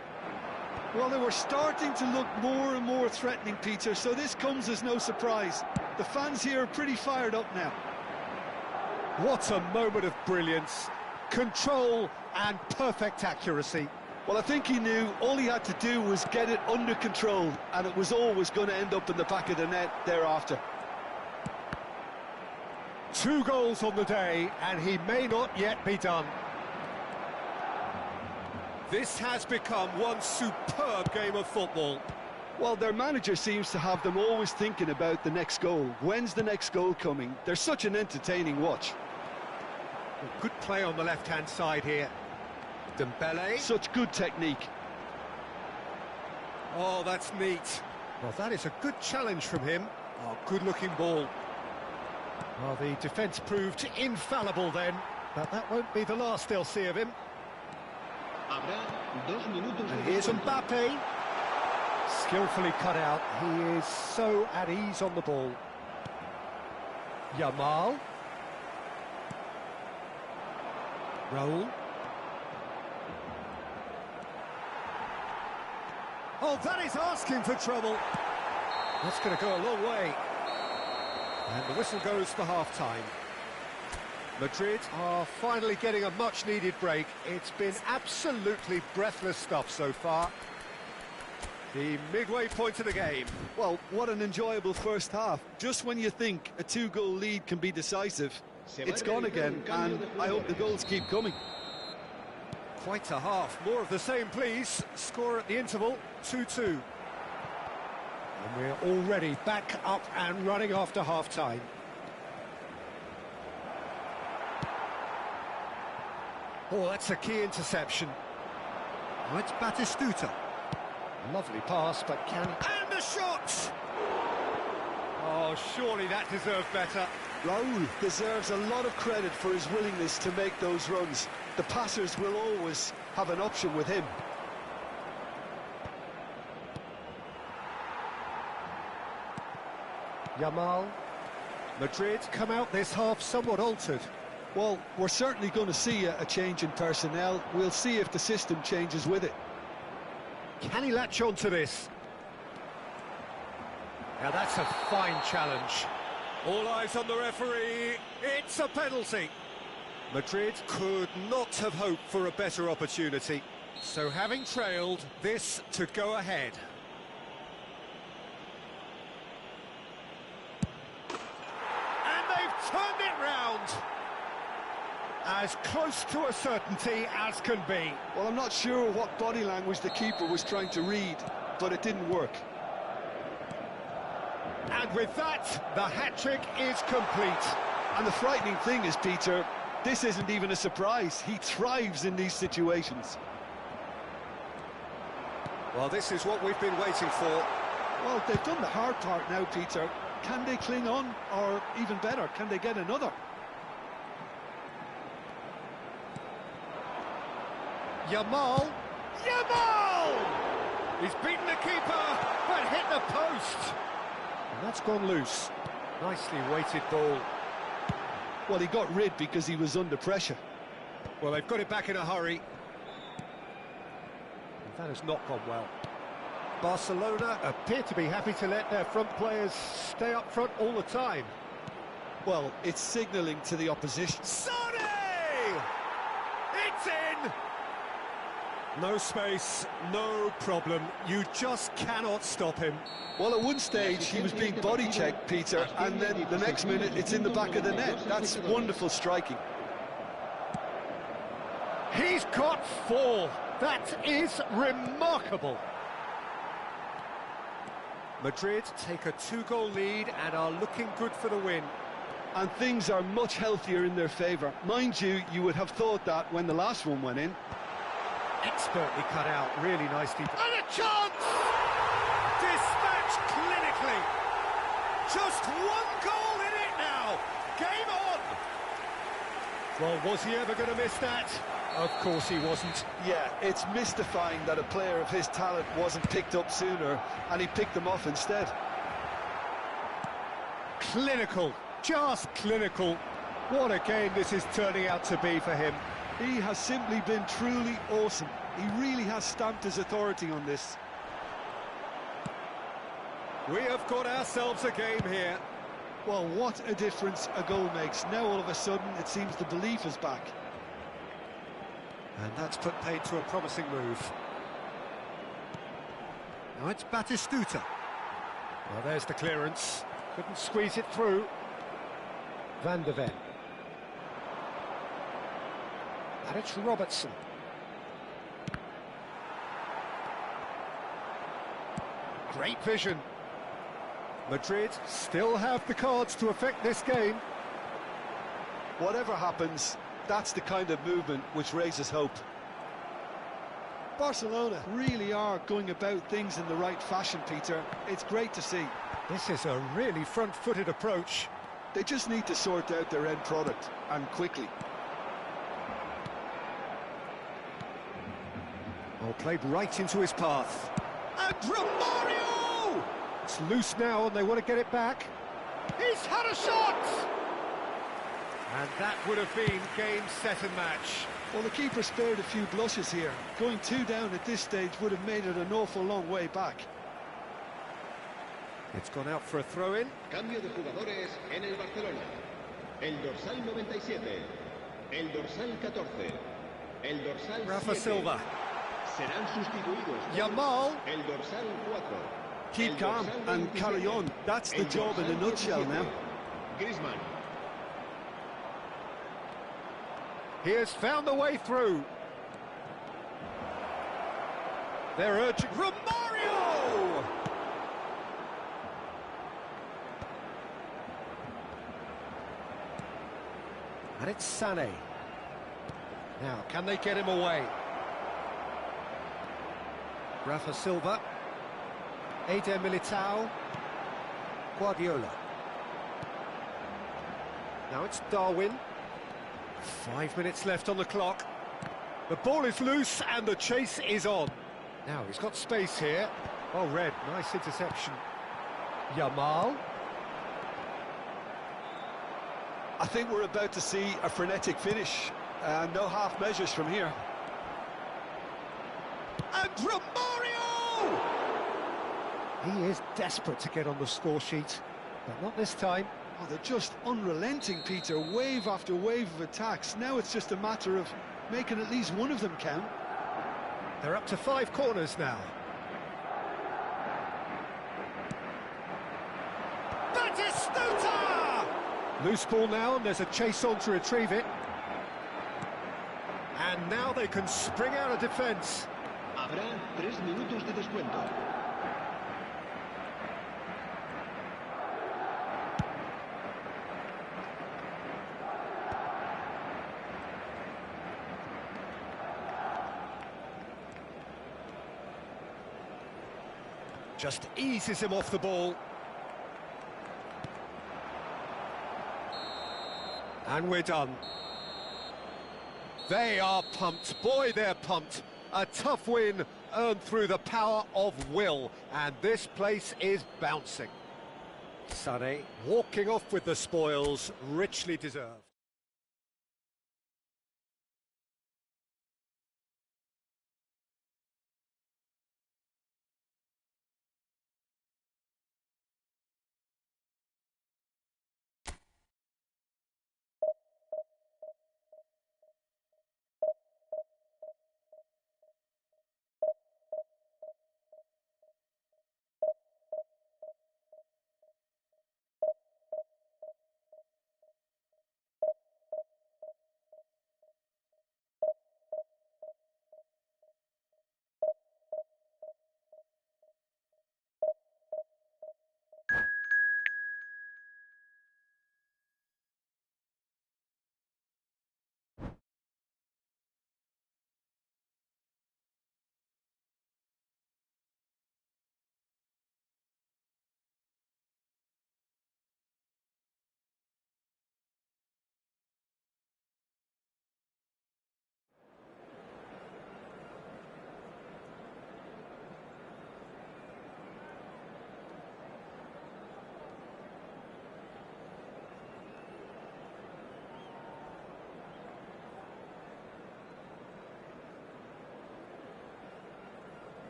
Well, they were starting to look more and more threatening, Peter, so this comes as no surprise. The fans here are pretty fired up now. What a moment of brilliance. Control and perfect accuracy. Well, I think he knew all he had to do was get it under control, and it was always going to end up in the back of the net thereafter. 2 goals on the day, and he may not yet be done. This has become one superb game of football. Well, their manager seems to have them always thinking about the next goal. When's the next goal coming? They're such an entertaining watch. Good play on the left-hand side here. Dembele. Such good technique. Oh, that's neat. Well, that is a good challenge from him. Oh, good-looking ball. Well, the defence proved infallible then, but that won't be the last they'll see of him. And here's Mbappe. Skillfully cut out. He is so at ease on the ball. Yamal. Raul. Oh, that is asking for trouble. That's going to go a long way. And the whistle goes for half-time. Madrid are finally getting a much-needed break. It's been absolutely breathless stuff so far. The midway point of the game. Well, what an enjoyable first half. Just when you think a 2-goal lead can be decisive, it's gone again, and I hope the goals keep coming. Quite a half. More of the same, please. Score at the interval, 2-2. And we're already back up and running after half-time. Oh, that's a key interception. Oh, it's Batistuta. Lovely pass, but can... And the shot! Oh, surely that deserved better. Raul deserves a lot of credit for his willingness to make those runs. The passers will always have an option with him. Yamal. Madrid come out this half somewhat altered. Well, we're certainly going to see a change in personnel. We'll see if the system changes with it. Can he latch on to this? Now that's a fine challenge. All eyes on the referee. It's a penalty. Madrid could not have hoped for a better opportunity. So having trailed, this to go ahead. And they've turned it round. As close to a certainty as can be. Well, I'm not sure what body language the keeper was trying to read, but it didn't work. And with that, the hat-trick is complete. And the frightening thing is, Peter, this isn't even a surprise. He thrives in these situations. Well, this is what we've been waiting for. Well, they've done the hard part now, Peter. Can they cling on, or even better, can they get another? Yamal. Yamal! He's beaten the keeper, but hit the post. And that's gone loose. Nicely weighted ball. Well, he got rid because he was under pressure. Well, they've got it back in a hurry. And that has not gone well. Barcelona appear to be happy to let their front players stay up front all the time. Well, it's signalling to the opposition. Sane! It's in! No space, no problem. You just cannot stop him. Well, at one stage he was being body checked, Peter, and then the next minute it's in the back of the net. That's wonderful striking. He's got 4. That is remarkable. Madrid take a 2-goal lead and are looking good for the win. And things are much healthier in their favour. Mind you, you would have thought that when the last one went in. Expertly cut out, really nicely. And a chance! Dispatched clinically. Just 1 goal in it now. Game on. Well, was he ever going to miss that? Of course he wasn't. Yeah, it's mystifying that a player of his talent wasn't picked up sooner, and he picked them off instead. Clinical, just clinical. What a game this is turning out to be for him. He has simply been truly awesome. He really has stamped his authority on this. We have got ourselves a game here. Well, what a difference a goal makes. Now all of a sudden it seems the belief is back. And that's put paid to a promising move. Now it's Batistuta. Well, there's the clearance. Couldn't squeeze it through. Van de Ven. And it's Robertson. Great vision. Madrid still have the cards to affect this game. Whatever happens, that's the kind of movement which raises hope. Barcelona really are going about things in the right fashion, Peter. It's great to see. This is a really front-footed approach. They just need to sort out their end product, and quickly. Oh, played right into his path. And Romario! It's loose now and they want to get it back. He's had a shot! And that would have been game, set and match. Well, the keeper spared a few blushes here. Going 2 down at this stage would have made it an awful long way back. It's gone out for a throw-in. Cambio de jugadores en el Barcelona. El dorsal 97, el dorsal 14, el dorsal Rafa 7. Silva. Serán sustituidos por Yamal. el dorsal 4. Keep el calm dorsal and 27, carry on. That's the el job in a dorsal nutshell 17, now. Griezmann. He has found the way through. They're urging Romario! And it's Sané. Now, can they get him away? Rafa Silva. Eder Militao. Guardiola. Now it's Darwin. 5 minutes left on the clock. The ball is loose and the chase is on. Now he's got space here. Oh, Red, nice interception. Yamal. I think we're about to see a frenetic finish. No half measures from here. And Romario! He is desperate to get on the score sheet, but not this time. Oh, they're just unrelenting, Peter. Wave after wave of attacks. Now it's just a matter of making at least one of them count. They're up to 5 corners now. Batistuta! Loose ball now, and there's a chase on to retrieve it. And now they can spring out of defence. Habrá 3 minutos de descuento. Just eases him off the ball. And we're done. They are pumped. Boy, they're pumped. A tough win earned through the power of will. And this place is bouncing. Sané walking off with the spoils, richly deserved.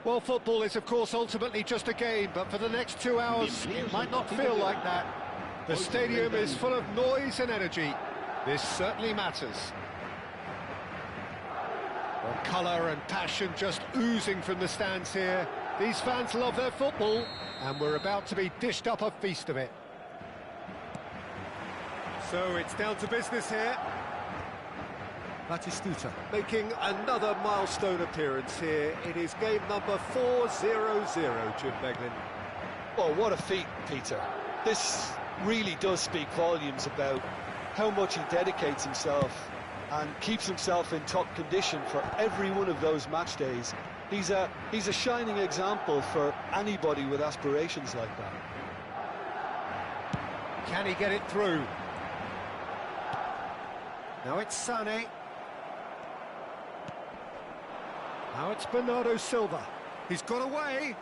Well, football is, of course, ultimately just a game, but for the next 2 hours, it might not feel like that. The stadium is full of noise and energy. This certainly matters. Well, colour and passion just oozing from the stands here. These fans love their football, and we're about to be dished up a feast of it. So it's down to business here. Batistuta. Making another milestone appearance here. It is game number 400, Jim Beglin. Oh, what a feat, Peter. This really does speak volumes about how much he dedicates himself and keeps himself in top condition for every one of those match days. He's a shining example for anybody with aspirations like that. Can he get it through? Now it's Sané. Now it's Bernardo Silva. He's got away.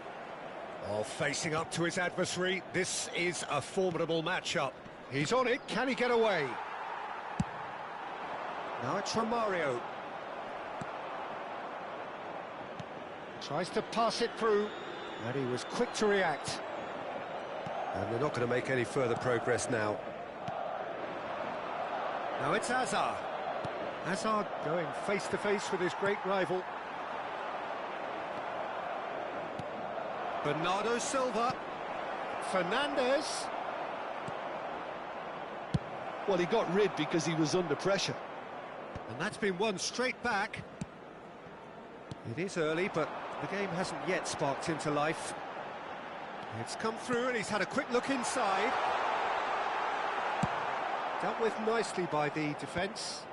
Oh, facing up to his adversary. This is a formidable matchup. He's on it. Can he get away? Now it's Romario. Tries to pass it through, and he was quick to react. And they're not going to make any further progress now. Now it's Hazard. Hazard going face-to-face with his great rival. Bernardo Silva. Fernandes. Well, he got rid because he was under pressure. And that's been won straight back. It is early, but the game hasn't yet sparked into life. It's come through and he's had a quick look inside. Dealt with nicely by the defence.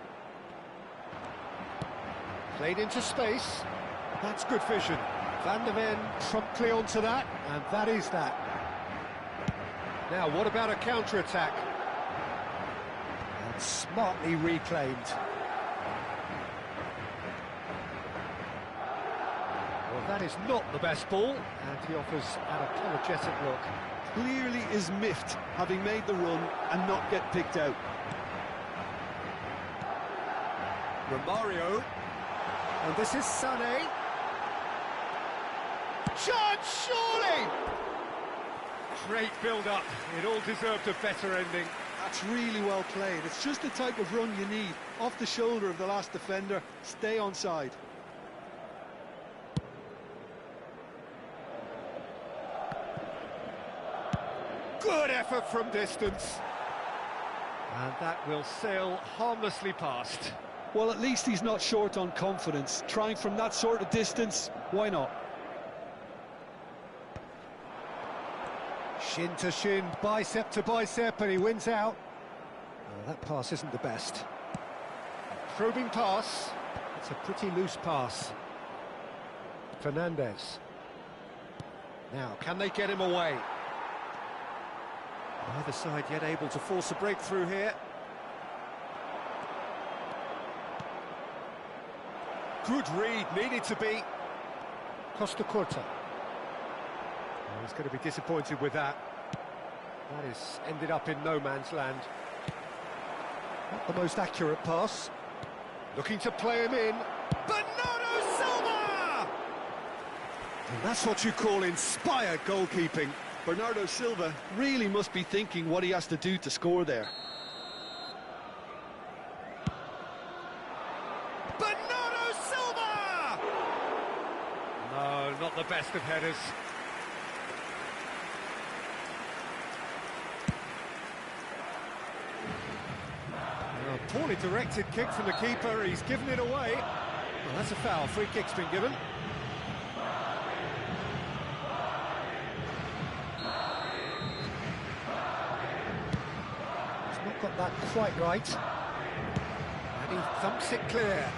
Played into space. That's good vision. Van der Ven promptly onto that, and that is that. Now, what about a counter-attack? And smartly reclaimed. Well, that is not the best ball, and he offers an apologetic look. Clearly is miffed, having made the run and not get picked out. Romario. And this is Sané. Chance, surely! Great build-up. It all deserved a better ending. That's really well played. It's just the type of run you need. Off the shoulder of the last defender, stay onside. Good effort from distance. And that will sail harmlessly past. Well, at least he's not short on confidence. Trying from that sort of distance, why not? Shin to shin, bicep to bicep, and he wins out. Oh, that pass isn't the best. Probing pass. It's a pretty loose pass. Fernandes. Now, can they get him away? Neither side yet able to force a breakthrough here. Good read, needed to be. Costa Curta. Oh, he's going to be disappointed with that. That is ended up in no man's land. Not the most accurate pass. Looking to play him in. Bernardo Silva! And that's what you call inspired goalkeeping. Bernardo Silva really must be thinking what he has to do to score there. Bernardo Silva! No, not the best of headers. A poorly directed kick from the keeper. He's given it away. Well, that's a foul. Free kick's been given. Got that quite right, and he thumps it clear.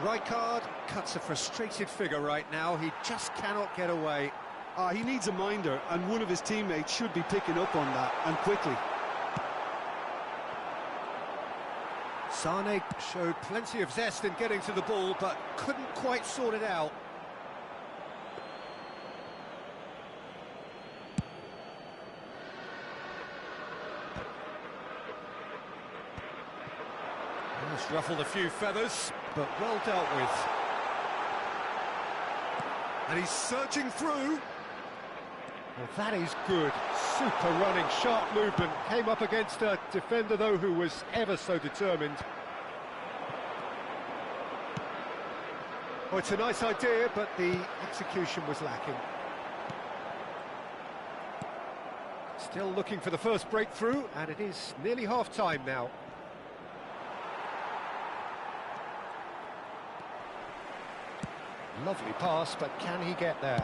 Rijkaard cuts a frustrated figure right now. He just cannot get away. He needs a minder, and one of his teammates should be picking up on that, and quickly. Sané showed plenty of zest in getting to the ball, but couldn't quite sort it out. Just ruffled a few feathers, but well dealt with. And he's surging through. Well, that is good. Super running, sharp movement. Came up against a defender, though, who was ever so determined. Oh, it's a nice idea, but the execution was lacking. Still looking for the first breakthrough, and it is nearly half-time now. Lovely pass, but can he get there?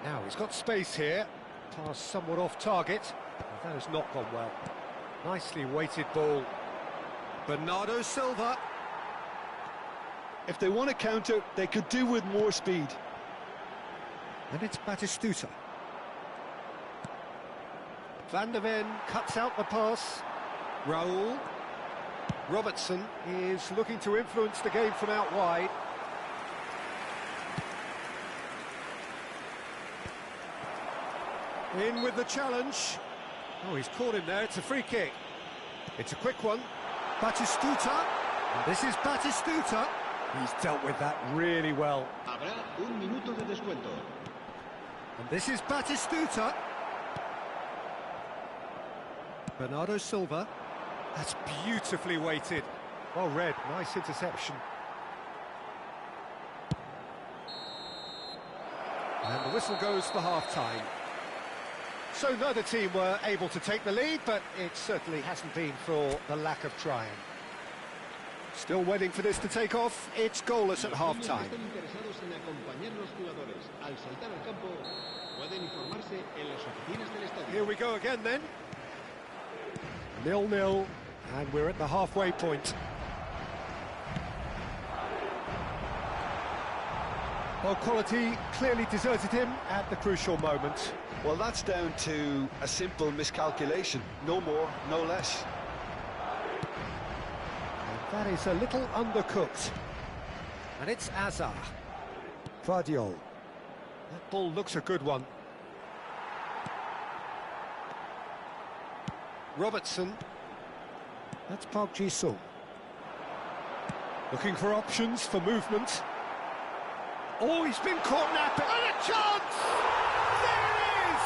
Now, he's got space here. Pass somewhat off target. That has not gone well. Nicely weighted ball. Bernardo Silva. If they want to counter, they could do with more speed. And it's Batistuta. Van der Ven cuts out the pass. Raul. Robertson is looking to influence the game from out wide. In with the challenge. Oh, he's caught him there. It's a free kick. It's a quick one. Batistuta. And this is Batistuta. He's dealt with that really well. Habrá un minuto de descuento. And this is Batistuta. Bernardo Silva. That's beautifully weighted. Well read. Nice interception. And the whistle goes for half-time. So neither team were able to take the lead, but it certainly hasn't been for the lack of trying. Still waiting for this to take off. It's goalless at half-time. Here we go again then. 0-0, and we're at the halfway point. Well, quality clearly deserted him at the crucial moment. Well, that's down to a simple miscalculation. No more, no less. And that is a little undercooked. And it's Azar. Vardiol. That ball looks a good one. Robertson. That's Park Ji-sung. Looking for options for movement. Oh, he's been caught napping. And a chance! There it is!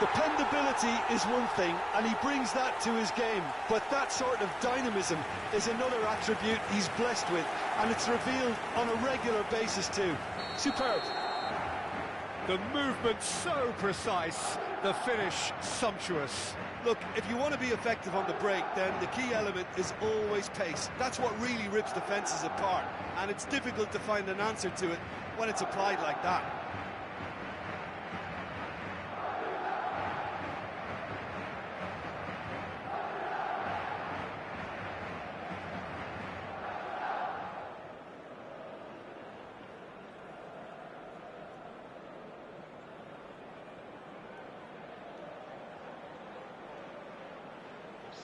Dependability is one thing, and he brings that to his game, but that sort of dynamism is another attribute he's blessed with, and it's revealed on a regular basis too. Superb. The movement so precise, the finish sumptuous. Look, if you want to be effective on the break, then the key element is always pace. That's what really rips defences apart, and it's difficult to find an answer to it when it's applied like that.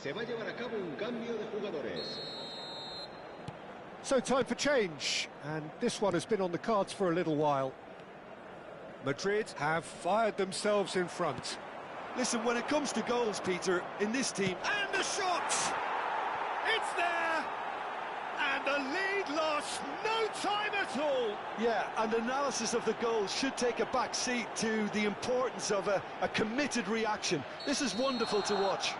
Se va a llevar a cabo un cambio de jugadores. So time for change, and this one has been on the cards for a little while. Madrid have fired themselves in front. Listen, when it comes to goals, Peter, in this team... And the shot! It's there! And the lead lost no time at all! Yeah, and analysis of the goal should take a back seat to the importance of a committed reaction. This is wonderful to watch.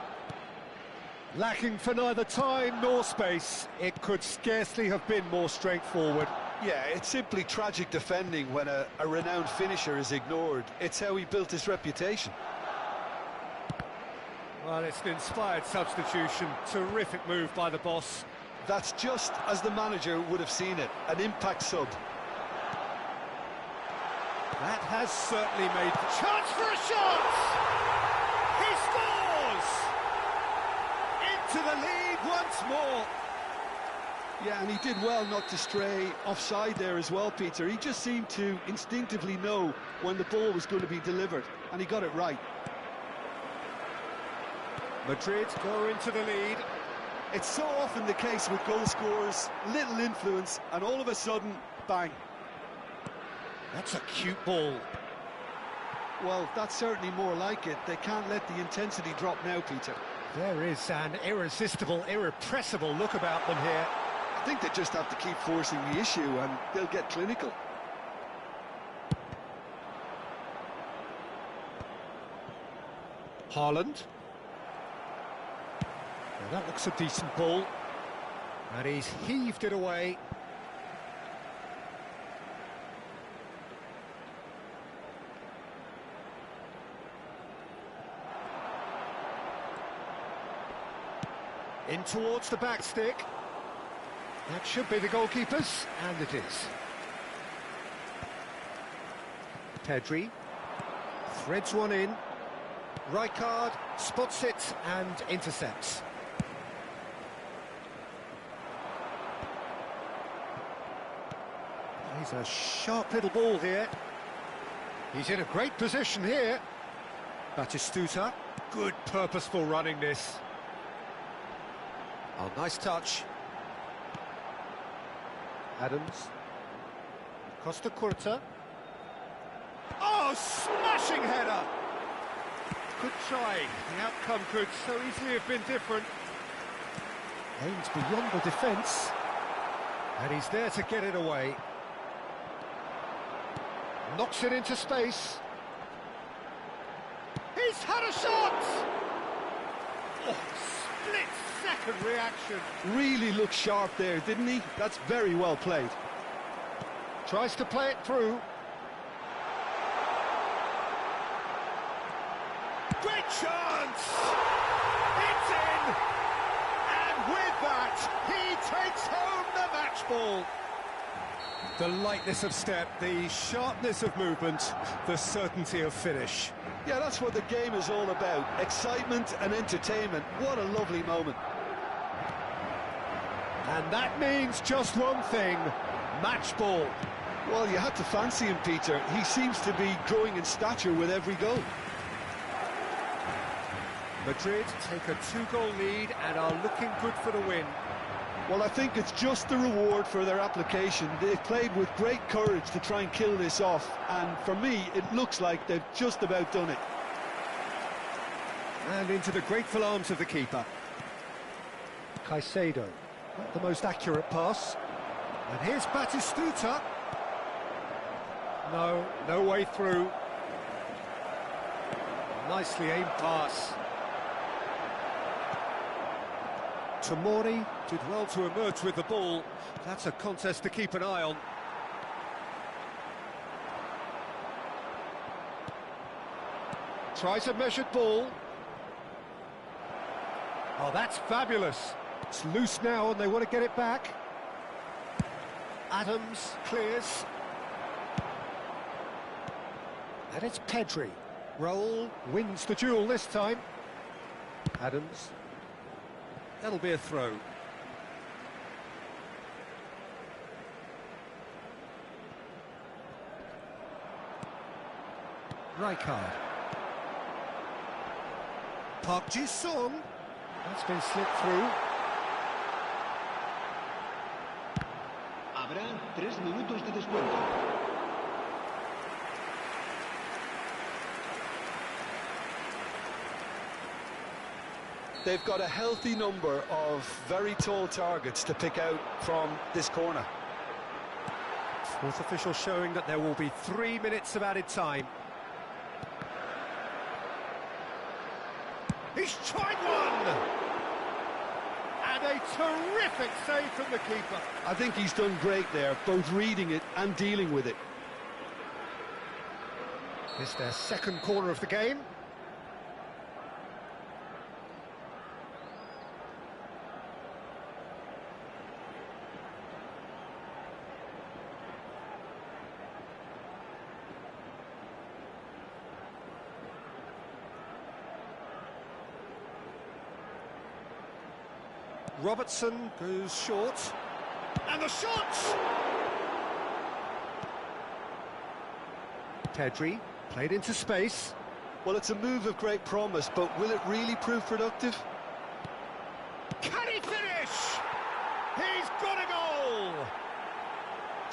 Lacking for neither time nor space, it could scarcely have been more straightforward. Yeah, it's simply tragic defending when a renowned finisher is ignored. It's how he built his reputation. Well, it's an inspired substitution. Terrific move by the boss. That's just as the manager would have seen it, an impact sub. That has certainly made... Chance for a shot! He scores! To the lead once more. Yeah, and he did well not to stray offside there as well, Peter. He just seemed to instinctively know when the ball was going to be delivered, and he got it right. Madrid go into the lead. It's so often the case with goal scorers, little influence, and all of a sudden, bang. That's a cute ball. Well, that's certainly more like it. They can't let the intensity drop now, Peter. There is an irresistible, irrepressible look about them here. I think they just have to keep forcing the issue and they'll get clinical. Haaland. Now that looks a decent ball. And he's heaved it away. In towards the back stick. That should be the goalkeeper's, and it is. Pedri threads one in. Rijkaard spots it and intercepts. He's a sharp little ball here. He's in a great position here. Batistuta, good purposeful running this. Oh, nice touch. Adams. Costa Curta. Oh, smashing header! Good try. The outcome could so easily have been different. Aims beyond the defence. And he's there to get it away. Knocks it into space. He's had a shot! Oh, split-second reaction. Really looked sharp there, didn't he? That's very well played. Tries to play it through. Great chance! It's in! And with that, he takes home the match ball. The lightness of step, the sharpness of movement, the certainty of finish. Yeah, that's what the game is all about. Excitement and entertainment. What a lovely moment. And that means just one thing, match ball. Well, you had to fancy him, Peter. He seems to be growing in stature with every goal. Madrid take a 2-goal lead and are looking good for the win. Well, I think it's just the reward for their application. They've played with great courage to try and kill this off, and for me, it looks like they've just about done it. And into the grateful arms of the keeper. Caicedo, not the most accurate pass. And here's Batistuta. No way through. Nicely aimed pass. Tomori did well to emerge with the ball. That's a contest to keep an eye on. Tries a measured ball. Oh, that's fabulous. It's loose now and they want to get it back. Adams clears. And it's Pedri. Raul wins the duel this time. Adams. That'll be a throw. Rijkaard. Park Ji-sung. That's been slipped through. Habrá 3 minutos de descuento. They've got a healthy number of very tall targets to pick out from this corner. Fourth official showing that there will be 3 minutes of added time. He's tried one! And a terrific save from the keeper. I think he's done great there, both reading it and dealing with it. It's their second corner of the game. Robertson goes short. And the shot! Pedri played into space. Well, it's a move of great promise, but will it really prove productive? Can he finish? He's got a goal!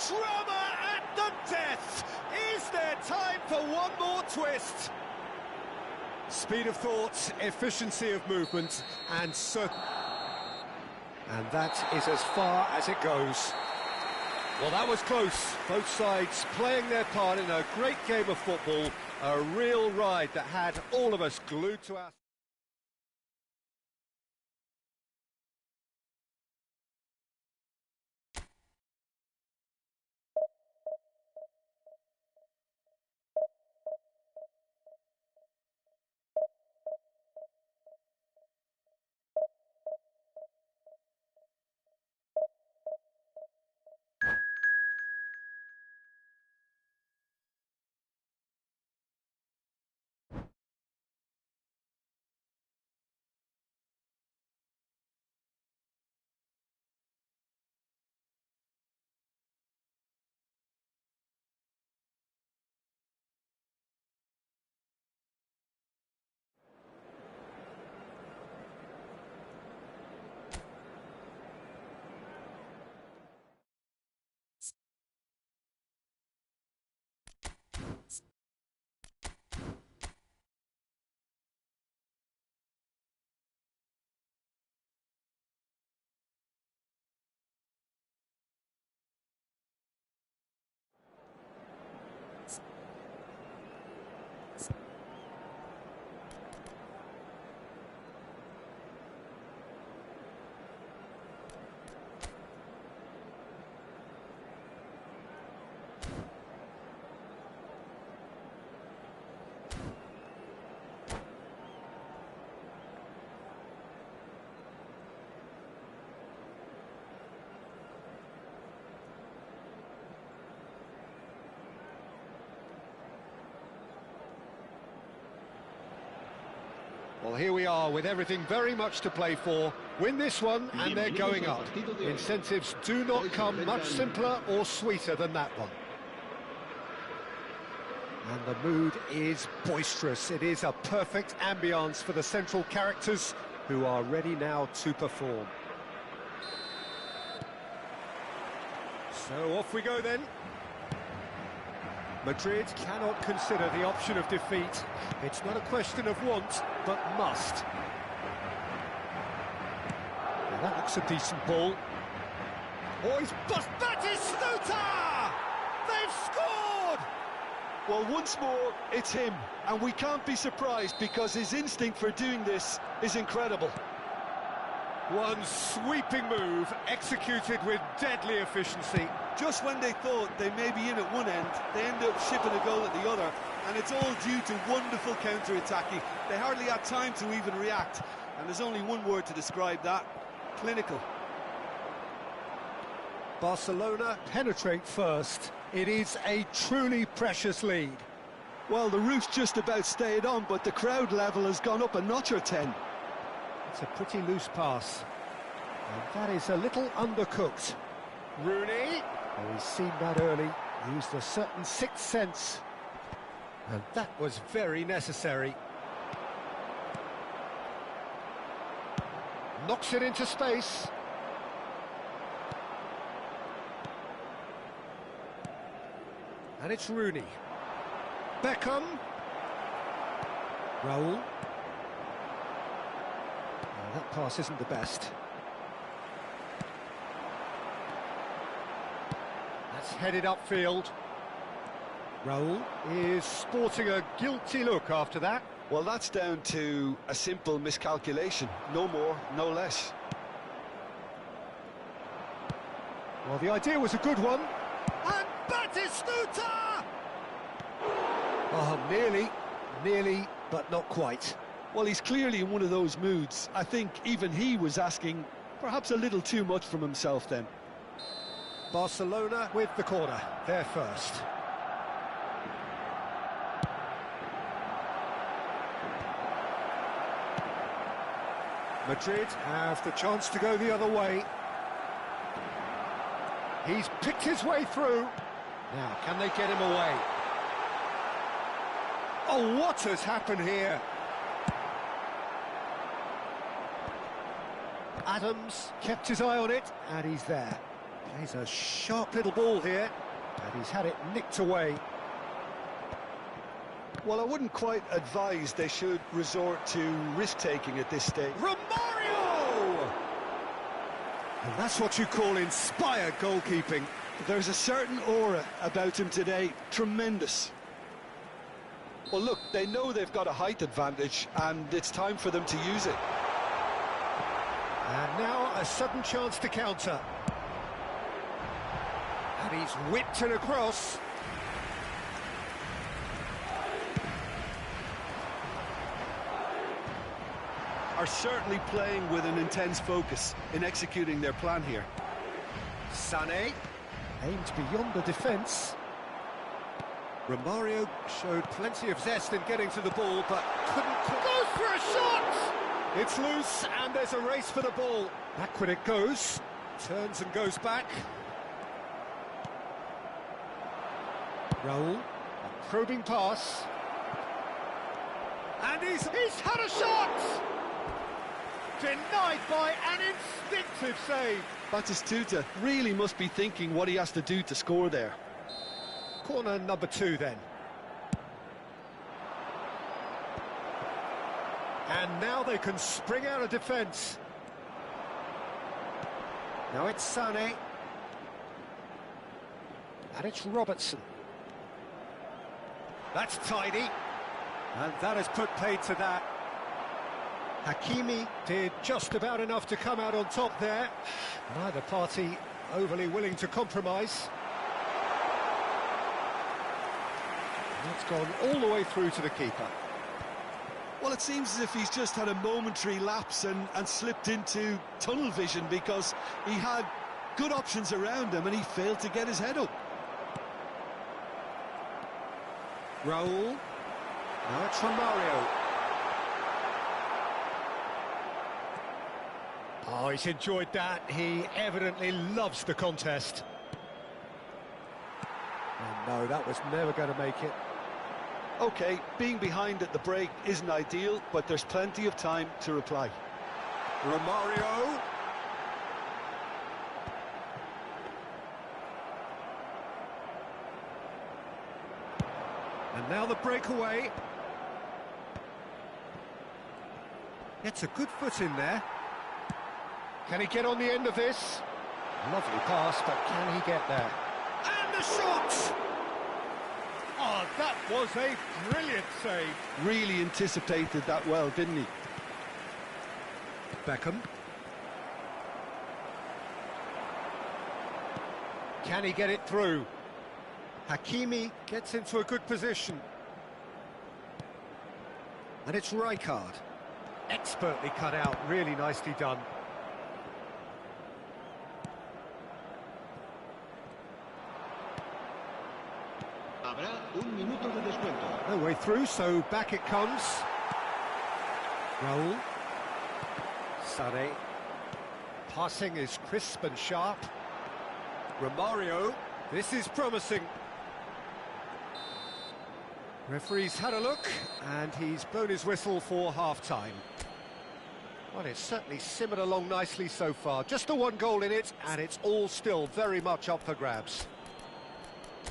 Drama at the death! Is there time for one more twist? Speed of thought, efficiency of movement, and that is as far as it goes. Well, that was close. Both sides playing their part in a great game of football. A real ride that had all of us glued to our... Well, here we are with everything very much to play for. Win this one and they're going up. Incentives do not come much simpler or sweeter than that one. And the mood is boisterous. It is a perfect ambience for the central characters who are ready now to perform. So off we go then. Madrid cannot consider the option of defeat. It's not a question of want, but must. Now that looks a decent ball. Oh, he's bust. That is Stuta! They've scored! Well, once more, it's him. And we can't be surprised because his instinct for doing this is incredible. One sweeping move, executed with deadly efficiency. Just when they thought they may be in at one end, they end up shipping a goal at the other, and it's all due to wonderful counter-attacking. They hardly had time to even react, and there's only one word to describe that: clinical. Barcelona penetrate first. It is a truly precious lead. Well, the roof's just about stayed on, but the crowd level has gone up a notch or 10. It's a pretty loose pass. And that is a little undercooked. Rooney. Oh, he's seen that early. Used a certain sixth sense. And that was very necessary. Knocks it into space. And it's Rooney. Beckham. Raul. That pass isn't the best. That's headed upfield. Raul is sporting a guilty look after that. Well, that's down to a simple miscalculation. No more, no less. Well, the idea was a good one. And Batistuta! Oh, nearly, but not quite. Well, he's clearly in one of those moods. I think even he was asking perhaps a little too much from himself then. Barcelona with the corner, they're first. Madrid have the chance to go the other way. He's picked his way through. Now, can they get him away? Oh, what has happened here? Adams kept his eye on it, and he's there. Plays a sharp little ball here, and he's had it nicked away. Well, I wouldn't quite advise they should resort to risk-taking at this stage. Romario! And that's what you call inspired goalkeeping. There's a certain aura about him today. Tremendous. Well, look, they know they've got a height advantage, and it's time for them to use it. And now a sudden chance to counter. And he's whipped it across. Are certainly playing with an intense focus in executing their plan here. Sané aimed beyond the defence. Romario showed plenty of zest in getting to the ball, but couldn't... Goes for a shot! It's loose, and there's a race for the ball. Backward it goes, turns and goes back. Raul, a probing pass. And he's Had a shot! Denied by an instinctive save. Batistuta really must be thinking what he has to do to score there. corner number 2 then. And now they can spring out of defence. Now it's Sané. And it's Robertson. That's tidy. And that has put paid to that. Hakimi did just about enough to come out on top there. Neither party overly willing to compromise. That's gone all the way through to the keeper. Well, it seems as if he's just had a momentary lapse and slipped into tunnel vision, because he had good options around him and he failed to get his head up. Raul. Now it's Romario. Oh, he's enjoyed that. He evidently loves the contest. And no, that was never going to make it. OK, being behind at the break isn't ideal, but there's plenty of time to reply. Romario. And now the breakaway. Gets a good foot in there. Can he get on the end of this? Lovely pass, but can he get there? And the shot! Oh, that was a brilliant save. Really anticipated that well, didn't he? Beckham. Can he get it through? Hakimi gets into a good position. And it's Rijkaard. Expertly cut out, really nicely done. Habrá un minuto de descuento. No way through, so back it comes. Raul. Sané. Passing is crisp and sharp. Romario. This is promising. Referee's had a look, and he's blown his whistle for half-time. Well, it's certainly simmered along nicely so far. Just the one goal in it, and it's all still very much up for grabs.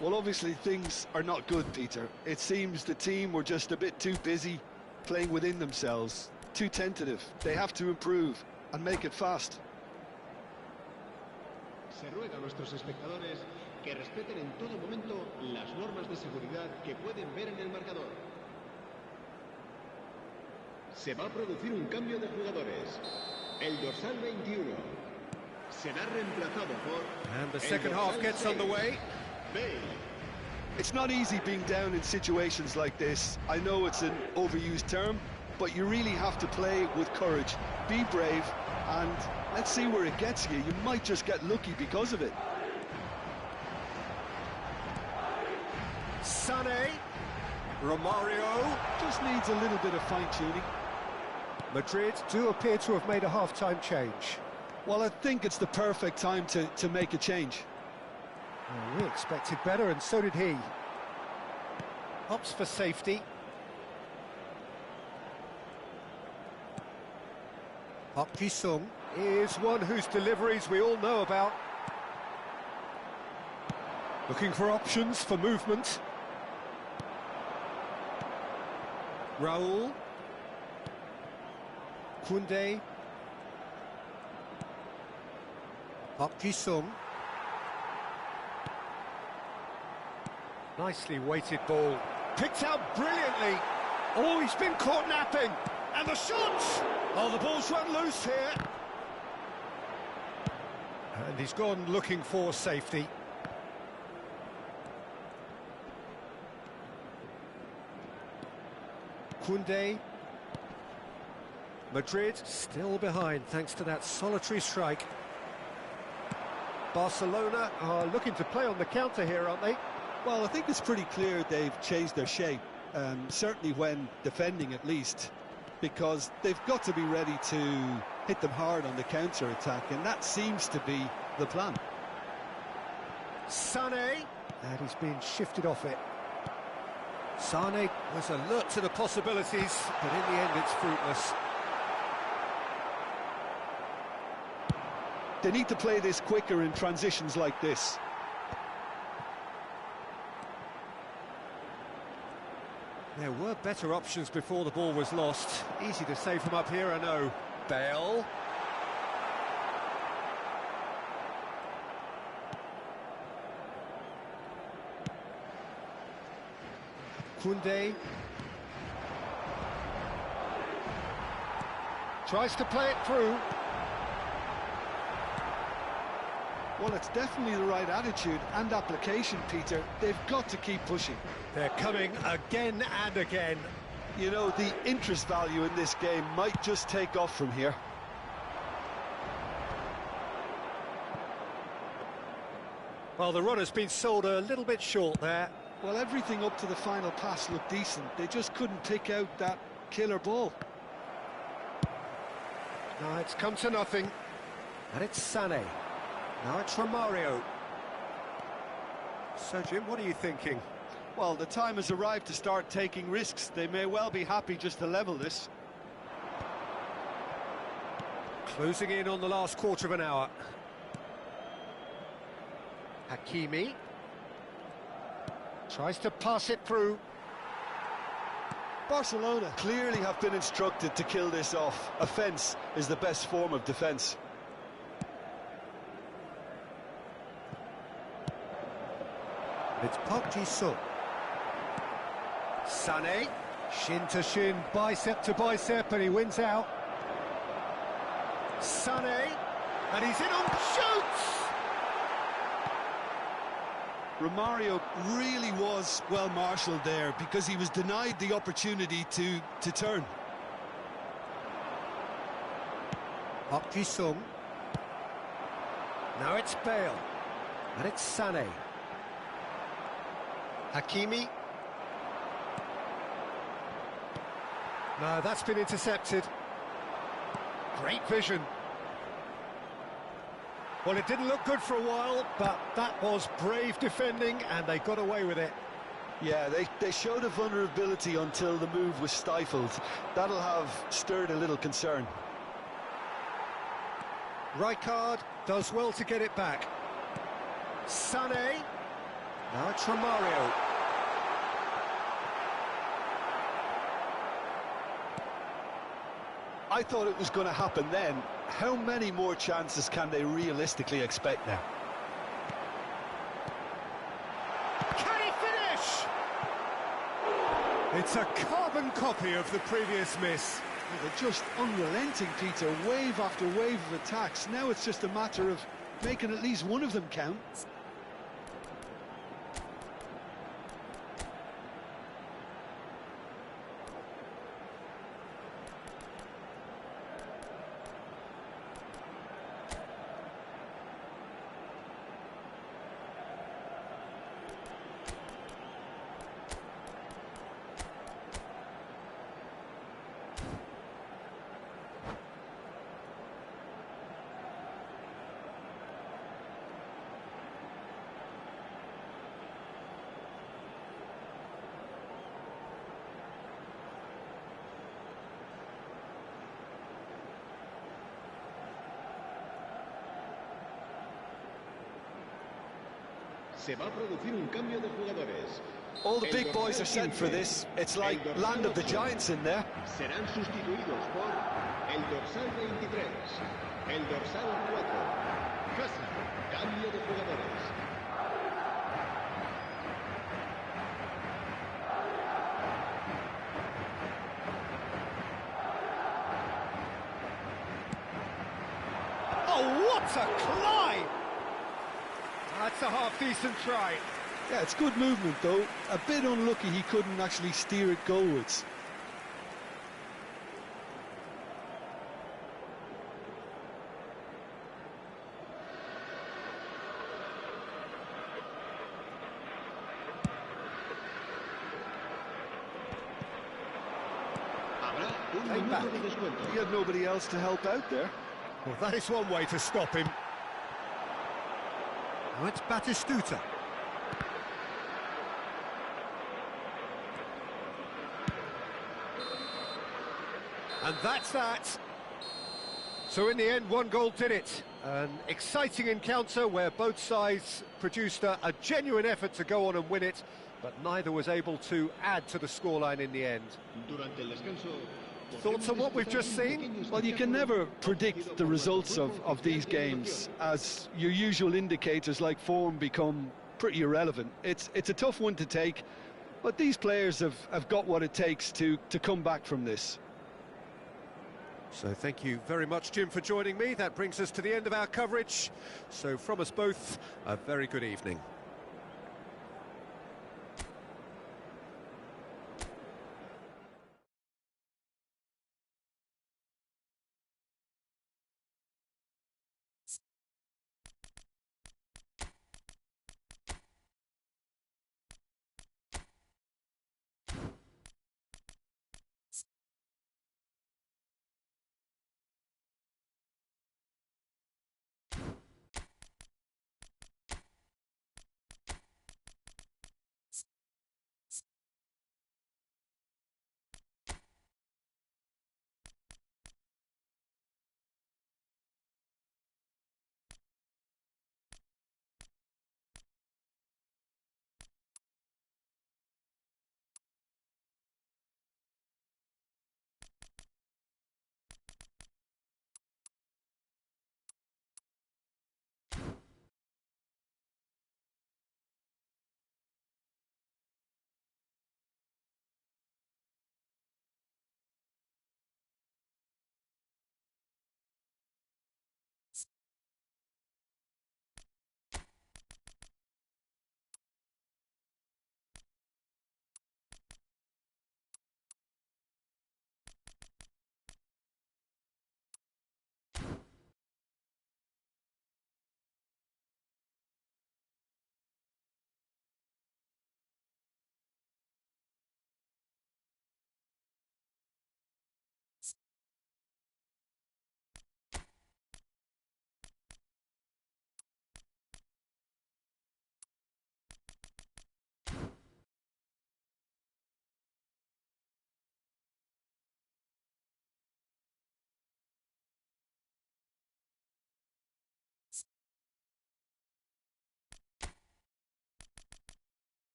Well, obviously things are not good, Peter. It seems the team were just a bit too busy playing within themselves, too tentative. They have to improve and make it fast. Se ruega a nuestros espectadores que respeten en todo momento las normas de seguridad que pueden ver en el marcador. Se va a producir un cambio de jugadores. El dorsal 21 será reemplazado por... And the second half gets underway. It's not easy being down in situations like this. I know it's an overused term, but you really have to play with courage. Be brave, and let's see where it gets you. You might just get lucky because of it. Sané. Romario. Just needs a little bit of fine-tuning. Madrid do appear to have made a half-time change. Well, I think it's the perfect time to make a change. Well, we expected better, and so did he. Opts for safety. Park Ji-sung is one whose deliveries we all know about. Looking for options for movement. Raul. Koundé. Park Ji-sung. Nicely weighted ball. Picked out brilliantly. Oh, he's been caught napping. And the shots! Oh, the ball's run loose here. And he's gone looking for safety. Koundé. Madrid still behind thanks to that solitary strike. Barcelona are looking to play on the counter here, aren't they? Well, I think it's pretty clear they've changed their shape, certainly when defending at least, because they've got to be ready to hit them hard on the counter-attack, and that seems to be the plan. Sané, and he's been shifted off it. Sané was alert to the possibilities, but in the end it's fruitless. They need to play this quicker in transitions like this. There were better options before the ball was lost. Easy to save from up here, I know. Bale. Koundé. Tries to play it through. Well, it's definitely the right attitude and application, Peter. They've got to keep pushing. They're coming again and again. You know, the interest value in this game might just take off from here. Well, the run has been sold a little bit short there. Well, everything up to the final pass looked decent. They just couldn't pick out that killer ball. Now it's come to nothing. And it's Sané. Now it's Romario. So, Jim, what are you thinking? Well, the time has arrived to start taking risks. They may well be happy just to level this. Closing in on the last quarter of an hour. Hakimi. Tries to pass it through. Barcelona clearly have been instructed to kill this off. Offence is the best form of defence. It's Park Ji-sung. Sané, shin to shin, bicep to bicep, and he wins out. Sané, and he's in on shoots! Romario really was well marshalled there because he was denied the opportunity to turn. Park Ji-sung. Now it's Bale, and it's Sané. Hakimi. No, that's been intercepted. Great vision. Well, it didn't look good for a while, but that was brave defending, and they got away with it. Yeah, they showed a vulnerability until the move was stifled. That'll have stirred a little concern. Rijkaard does well to get it back. Sané. Now it's Romario. I thought it was going to happen then. How many more chances can they realistically expect now? Can he finish? It's a carbon copy of the previous miss. They're just unrelenting, Peter. Wave after wave of attacks. Now it's just a matter of making at least one of them count. Se va a producir un cambio de jugadores. All the big boys are sent for this. It's like land of the giants in there. Serán sustituidos por el dorsal 23, el dorsal 4. Cambio de jugadores. Oh, what a climb! That's a half-decent try. Yeah, it's good movement, though. A bit unlucky he couldn't actually steer it goalwards. Take back. He had nobody else to help out there. Well, that is one way to stop him. Now it's Batistuta. And that's that. So in the end, one goal did it. An exciting encounter where both sides produced a genuine effort to go on and win it, but neither was able to add to the scoreline in the end. Thoughts on what we've just seen? Well, you can never predict the results of these games, as your usual indicators like form become pretty irrelevant. It's a tough one to take, but these players have got what it takes to come back from this. So thank you very much, Jim, for joining me. That brings us to the end of our coverage. So from us both, a very good evening.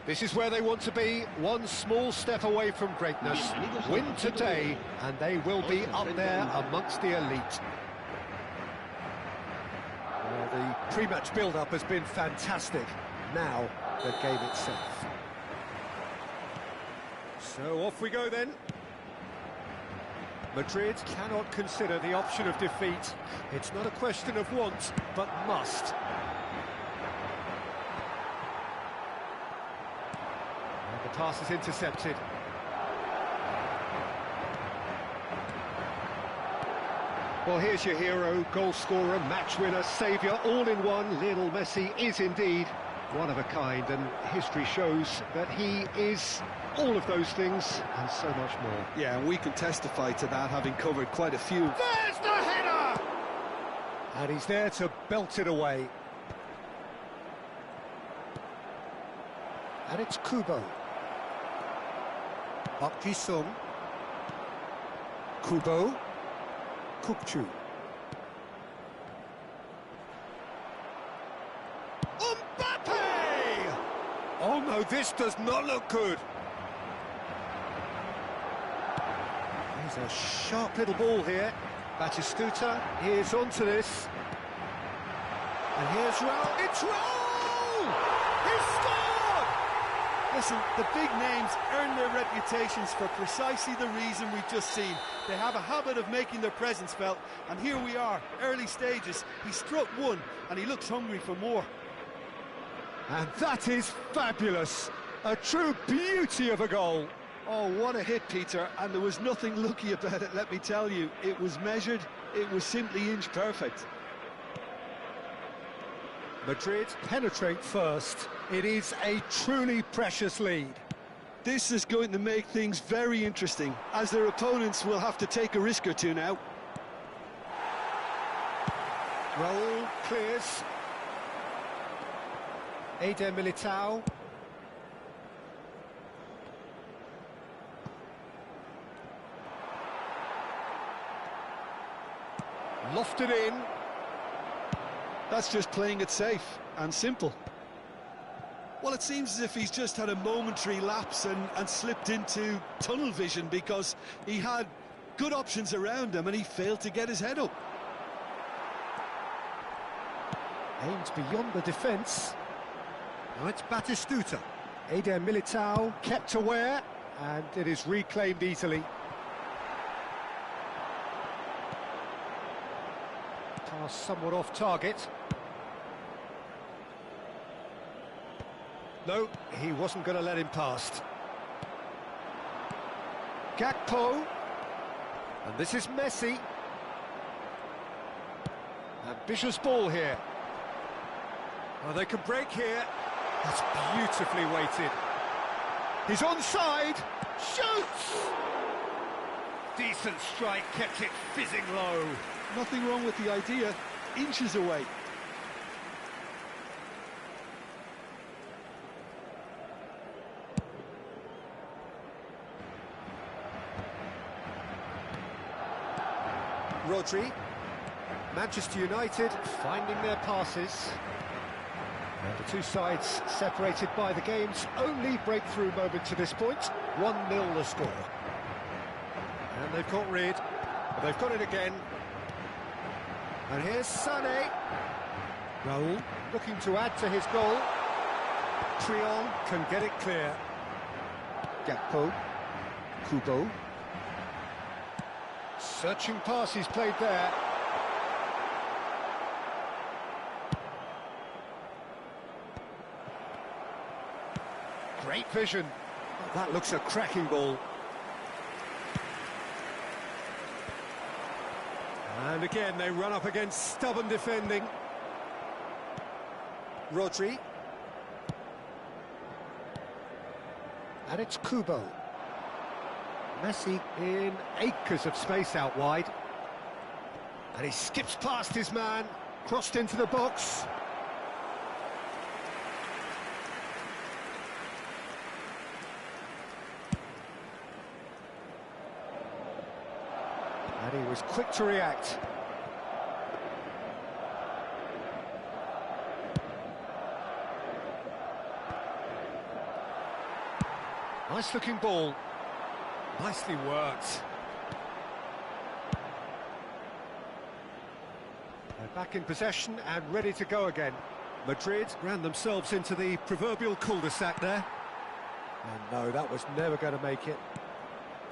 This is where they want to be, one small step away from greatness. Win today, and they will be up there amongst the elite. Well, the pre-match build-up has been fantastic. Now, the game itself. So off we go then. Madrid cannot consider the option of defeat. It's not a question of want, but must. And the pass is intercepted. Well, here's your hero, goal scorer, match winner, saviour, all in one. Lionel Messi is indeed one of a kind, and history shows that he is all of those things and so much more. Yeah, and we can testify to that, having covered quite a few. There's the header! And he's there to belt it away. And it's Kubo. Park Ji-sung. Kubo. Kukçu. Mbappe! Oh no, this does not look good. There's a sharp little ball here. Batistuta is onto this. And here's Raul. It's Raul! He scored! Listen, the big names earn their reputations for precisely the reason we've just seen. They have a habit of making their presence felt, and here we are, early stages. He struck one, and he looks hungry for more. And that is fabulous. A true beauty of a goal. Oh, what a hit, Peter, and there was nothing lucky about it, let me tell you. It was measured, it was simply inch perfect. Madrid penetrate first. It is a truly precious lead. This is going to make things very interesting, as their opponents will have to take a risk or two now. Raul clears. Eder Militao. Lofted in. That's just playing it safe and simple. Well, it seems as if he's just had a momentary lapse and slipped into tunnel vision, because he had good options around him and he failed to get his head up. Aimed beyond the defence. Now it's Batistuta. Eder Militao kept aware, and it is reclaimed easily. Pass somewhat off target. No, he wasn't going to let him past. Gakpo. And this is Messi. Ambitious ball here. Oh, they can break here. That's beautifully weighted. He's onside. Shoots! Decent strike, kept it fizzing low. Nothing wrong with the idea, inches away. Rodri. Manchester United finding their passes. And the two sides separated by the game's only breakthrough moment to this point. 1-0 the score. And they've got rid. They've got it again. And here's Sané. Raul looking to add to his goal. Trion can get it clear. Gakpo. Kubo. Searching pass he's played there. Great vision. That looks a cracking ball. And again, they run up against stubborn defending. Rodri. And it's Kubo. Messi in acres of space out wide. And he skips past his man, crossed into the box. And he was quick to react. Nice-looking ball. Nicely worked. They're back in possession and ready to go again. Madrid ran themselves into the proverbial cul-de-sac there. And no, that was never going to make it.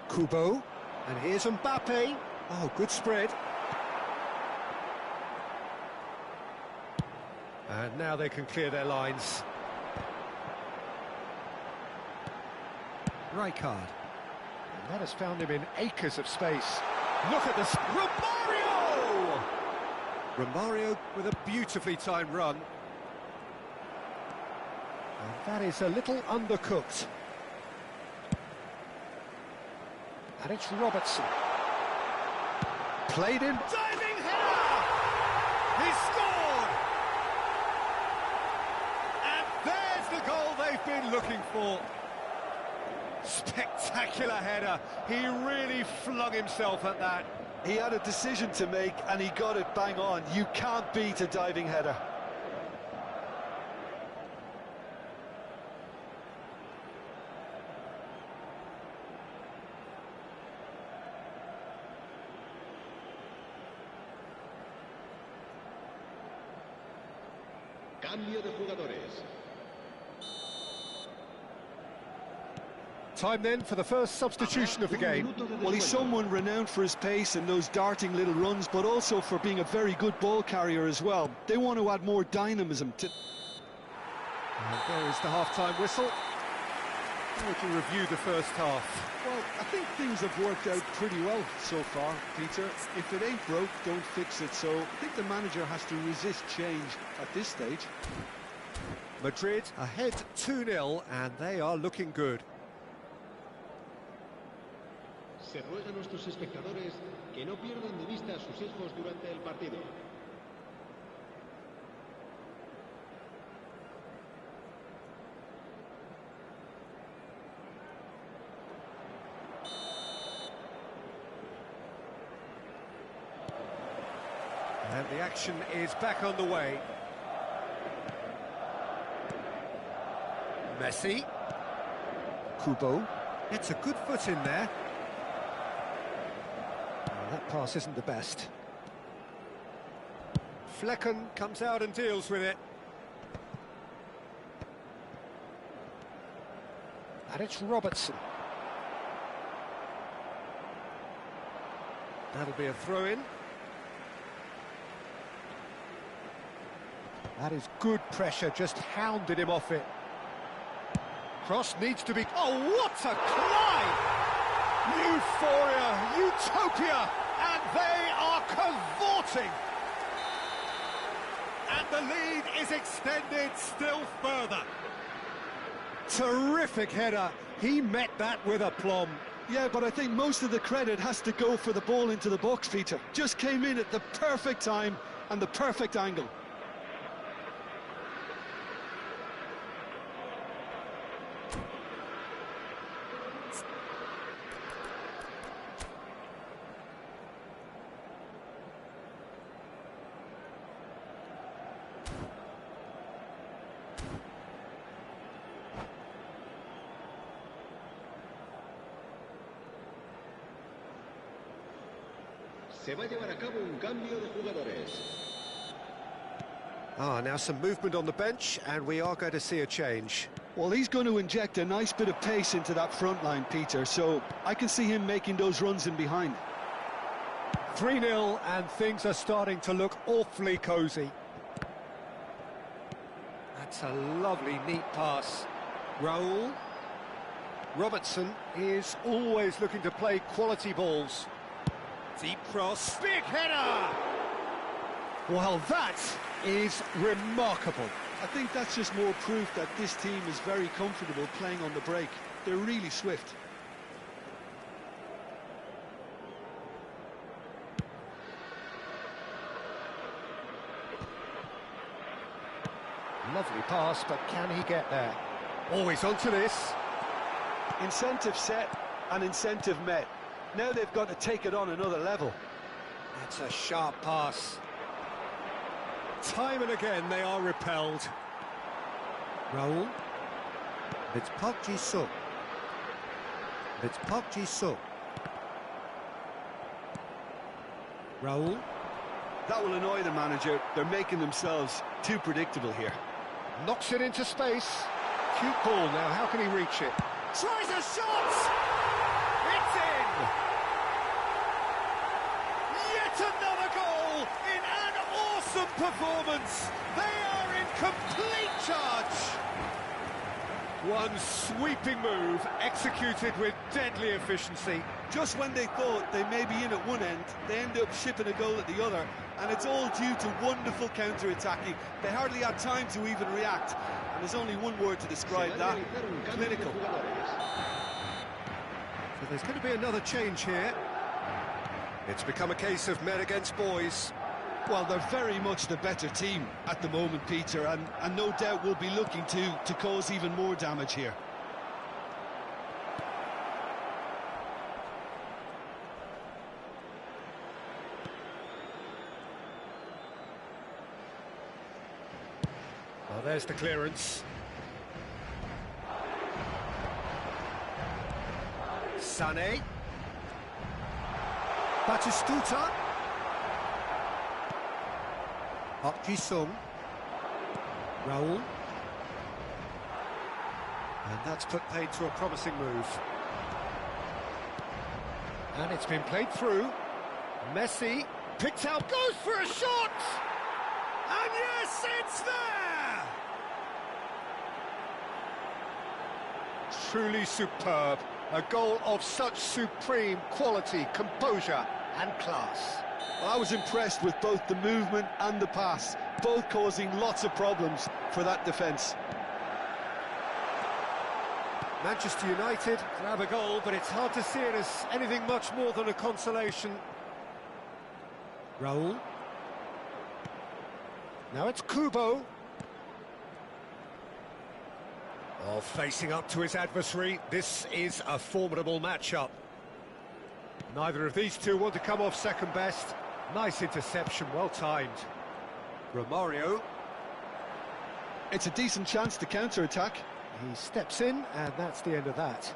Kubo. And here's Mbappe. Oh, good spread. And now they can clear their lines. Rijkaard. And that has found him in acres of space. Look at this. Romario! Romario with a beautifully timed run. And that is a little undercooked. And it's Robertson. Played in. Diving header! He scored! And there's the goal they've been looking for. Spectacular header. He really flung himself at that. He had a decision to make and he got it bang on. You can't beat a diving header. Cambio de jugadores. Time then for the first substitution of the game. Well, he's someone renowned for his pace and those darting little runs, but also for being a very good ball carrier as well. They want to add more dynamism to... And there is the half-time whistle. We can review the first half. Well, I think things have worked out pretty well so far, Peter. If it ain't broke, don't fix it. So I think the manager has to resist change at this stage. Madrid ahead 2-0 and they are looking good. Se ruega a nuestros espectadores que no pierdan de vista a sus hijos durante el partido. And the action is back on the way. Messi. Kubo. Gets a good foot in there. That pass isn't the best. Flecken comes out and deals with it. And it's Robertson. That'll be a throw-in. That is good pressure, just hounded him off it. Cross needs to be... Oh, what a climb! Euphoria, utopia, and they are cavorting. And the lead is extended still further. Terrific header. He met that with aplomb. Yeah, but I think most of the credit has to go for the ball into the box, Peter. Just came in at the perfect time and the perfect angle. Se va a llevar a cabo un cambio de jugadores. Now some movement on the bench, and we are going to see a change. Well, he's going to inject a nice bit of pace into that front line, Peter, so I can see him making those runs in behind. 3-0, and things are starting to look awfully cosy. That's a lovely, neat pass. Raul. Robertson is always looking to play quality balls. Deep cross. Big header! Well, that is remarkable. I think that's just more proof that this team is very comfortable playing on the break. They're really swift. Lovely pass, but can he get there? Always onto this. Incentive set and incentive met. Now they've got to take it on another level. That's a sharp pass. Time and again they are repelled. Raul. It's Park Ji-suk. It's Park Ji-sung. Raul. That will annoy the manager. They're making themselves too predictable here. Knocks it into space. Cute ball now, how can he reach it? Tries a shot! It's in! Yet another goal in an awesome performance! They are in complete charge! One sweeping move, executed with deadly efficiency. Just when they thought they may be in at one end, they end up shipping a goal at the other, and it's all due to wonderful counter-attacking. They hardly had time to even react, and there's only one word to describe that: clinical. So there's going to be another change here. It's become a case of men against boys. Well, they're very much the better team at the moment, Peter, and no doubt will be looking to cause even more damage here. Well, there's the clearance. Sané. Batistuta. Park Ji-sung. Raul. And that's put paid to a promising move. And it's been played through. Messi picked out, goes for a shot! And yes, it's there! Truly superb. A goal of such supreme quality, composure and class. Well, I was impressed with both the movement and the pass, both causing lots of problems for that defence. Manchester United grab a goal, but it's hard to see it as anything much more than a consolation. Raul. Now it's Kubo. Oh, facing up to his adversary, this is a formidable matchup. Neither of these two want to come off second best. Nice interception, well timed. Romario. It's a decent chance to counter-attack. He steps in, and that's the end of that.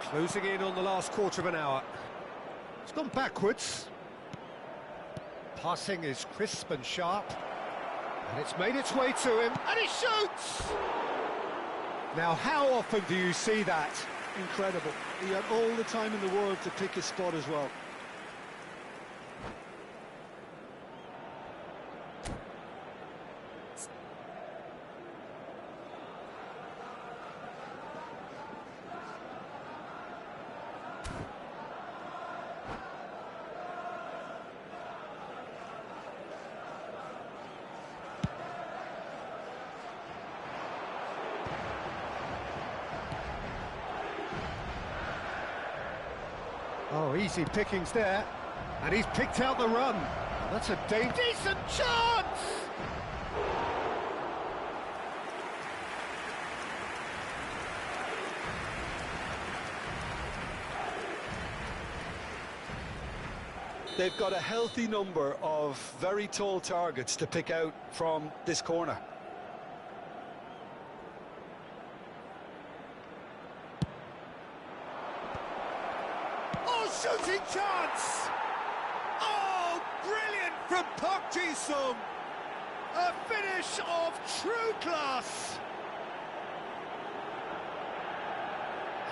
Closing in on the last quarter of an hour. It's gone backwards. Passing is crisp and sharp. And it's made its way to him, and he shoots! Now, how often do you see that? Incredible. He had all the time in the world to pick his spot as well. Oh, easy pickings there. And he's picked out the run. That's a decent chance! They've got a healthy number of very tall targets to pick out from this corner. Shooting chance! Oh, brilliant from Park Ji-sung! A finish of true class!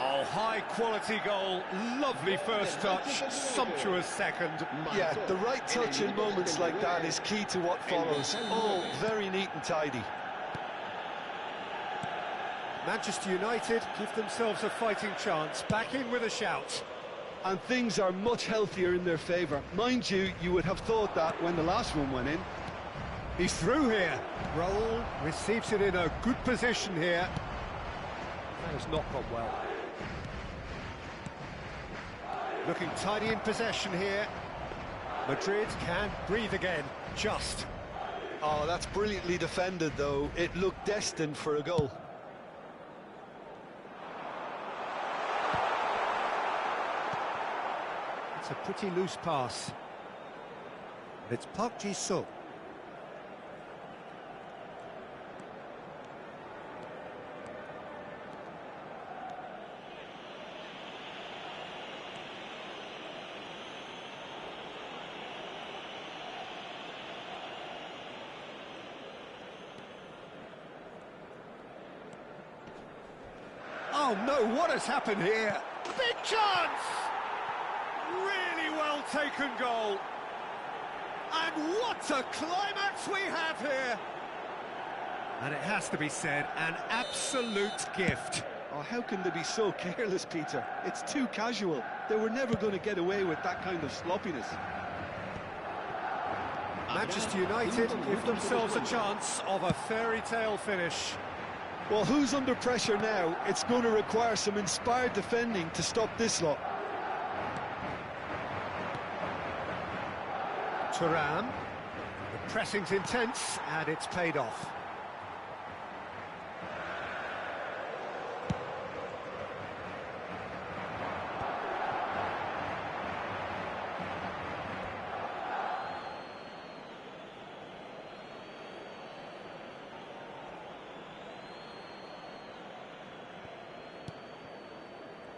Oh, high-quality goal, lovely first touch, sumptuous second. Yeah, the right touch in moments like that is key to what follows. All very neat and tidy. Manchester United give themselves a fighting chance, back in with a shout. And things are much healthier in their favour. Mind you, you would have thought that when the last one went in. He's through here. Raul receives it in a good position here. That has not gone well. Looking tidy in possession here. Madrid can breathe again, just. Oh, that's brilliantly defended, though. It looked destined for a goal. It's a pretty loose pass. It's Park Ji-sung. Oh no, what has happened here? Big chance! Really well taken goal. And what a climax we have here! And it has to be said, an absolute gift. Oh, how can they be so careless, Peter? It's too casual. They were never going to get away with that kind of sloppiness. Manchester United give themselves a chance of a fairy tale finish. Well, who's under pressure now? It's going to require some inspired defending to stop this lot. Thuram. The pressing's intense, and it's paid off.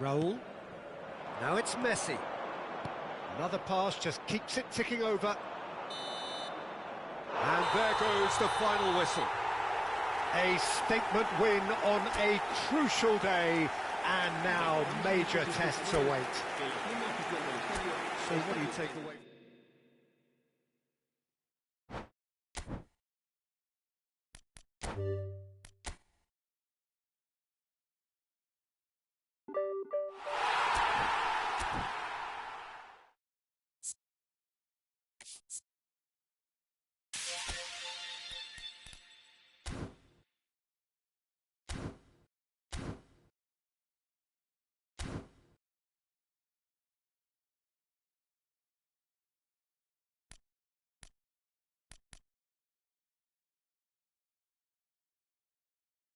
Raul. Now it's Messi. Another pass just keeps it ticking over. And there goes the final whistle. A statement win on a crucial day, and now major tests await. So what do you take away?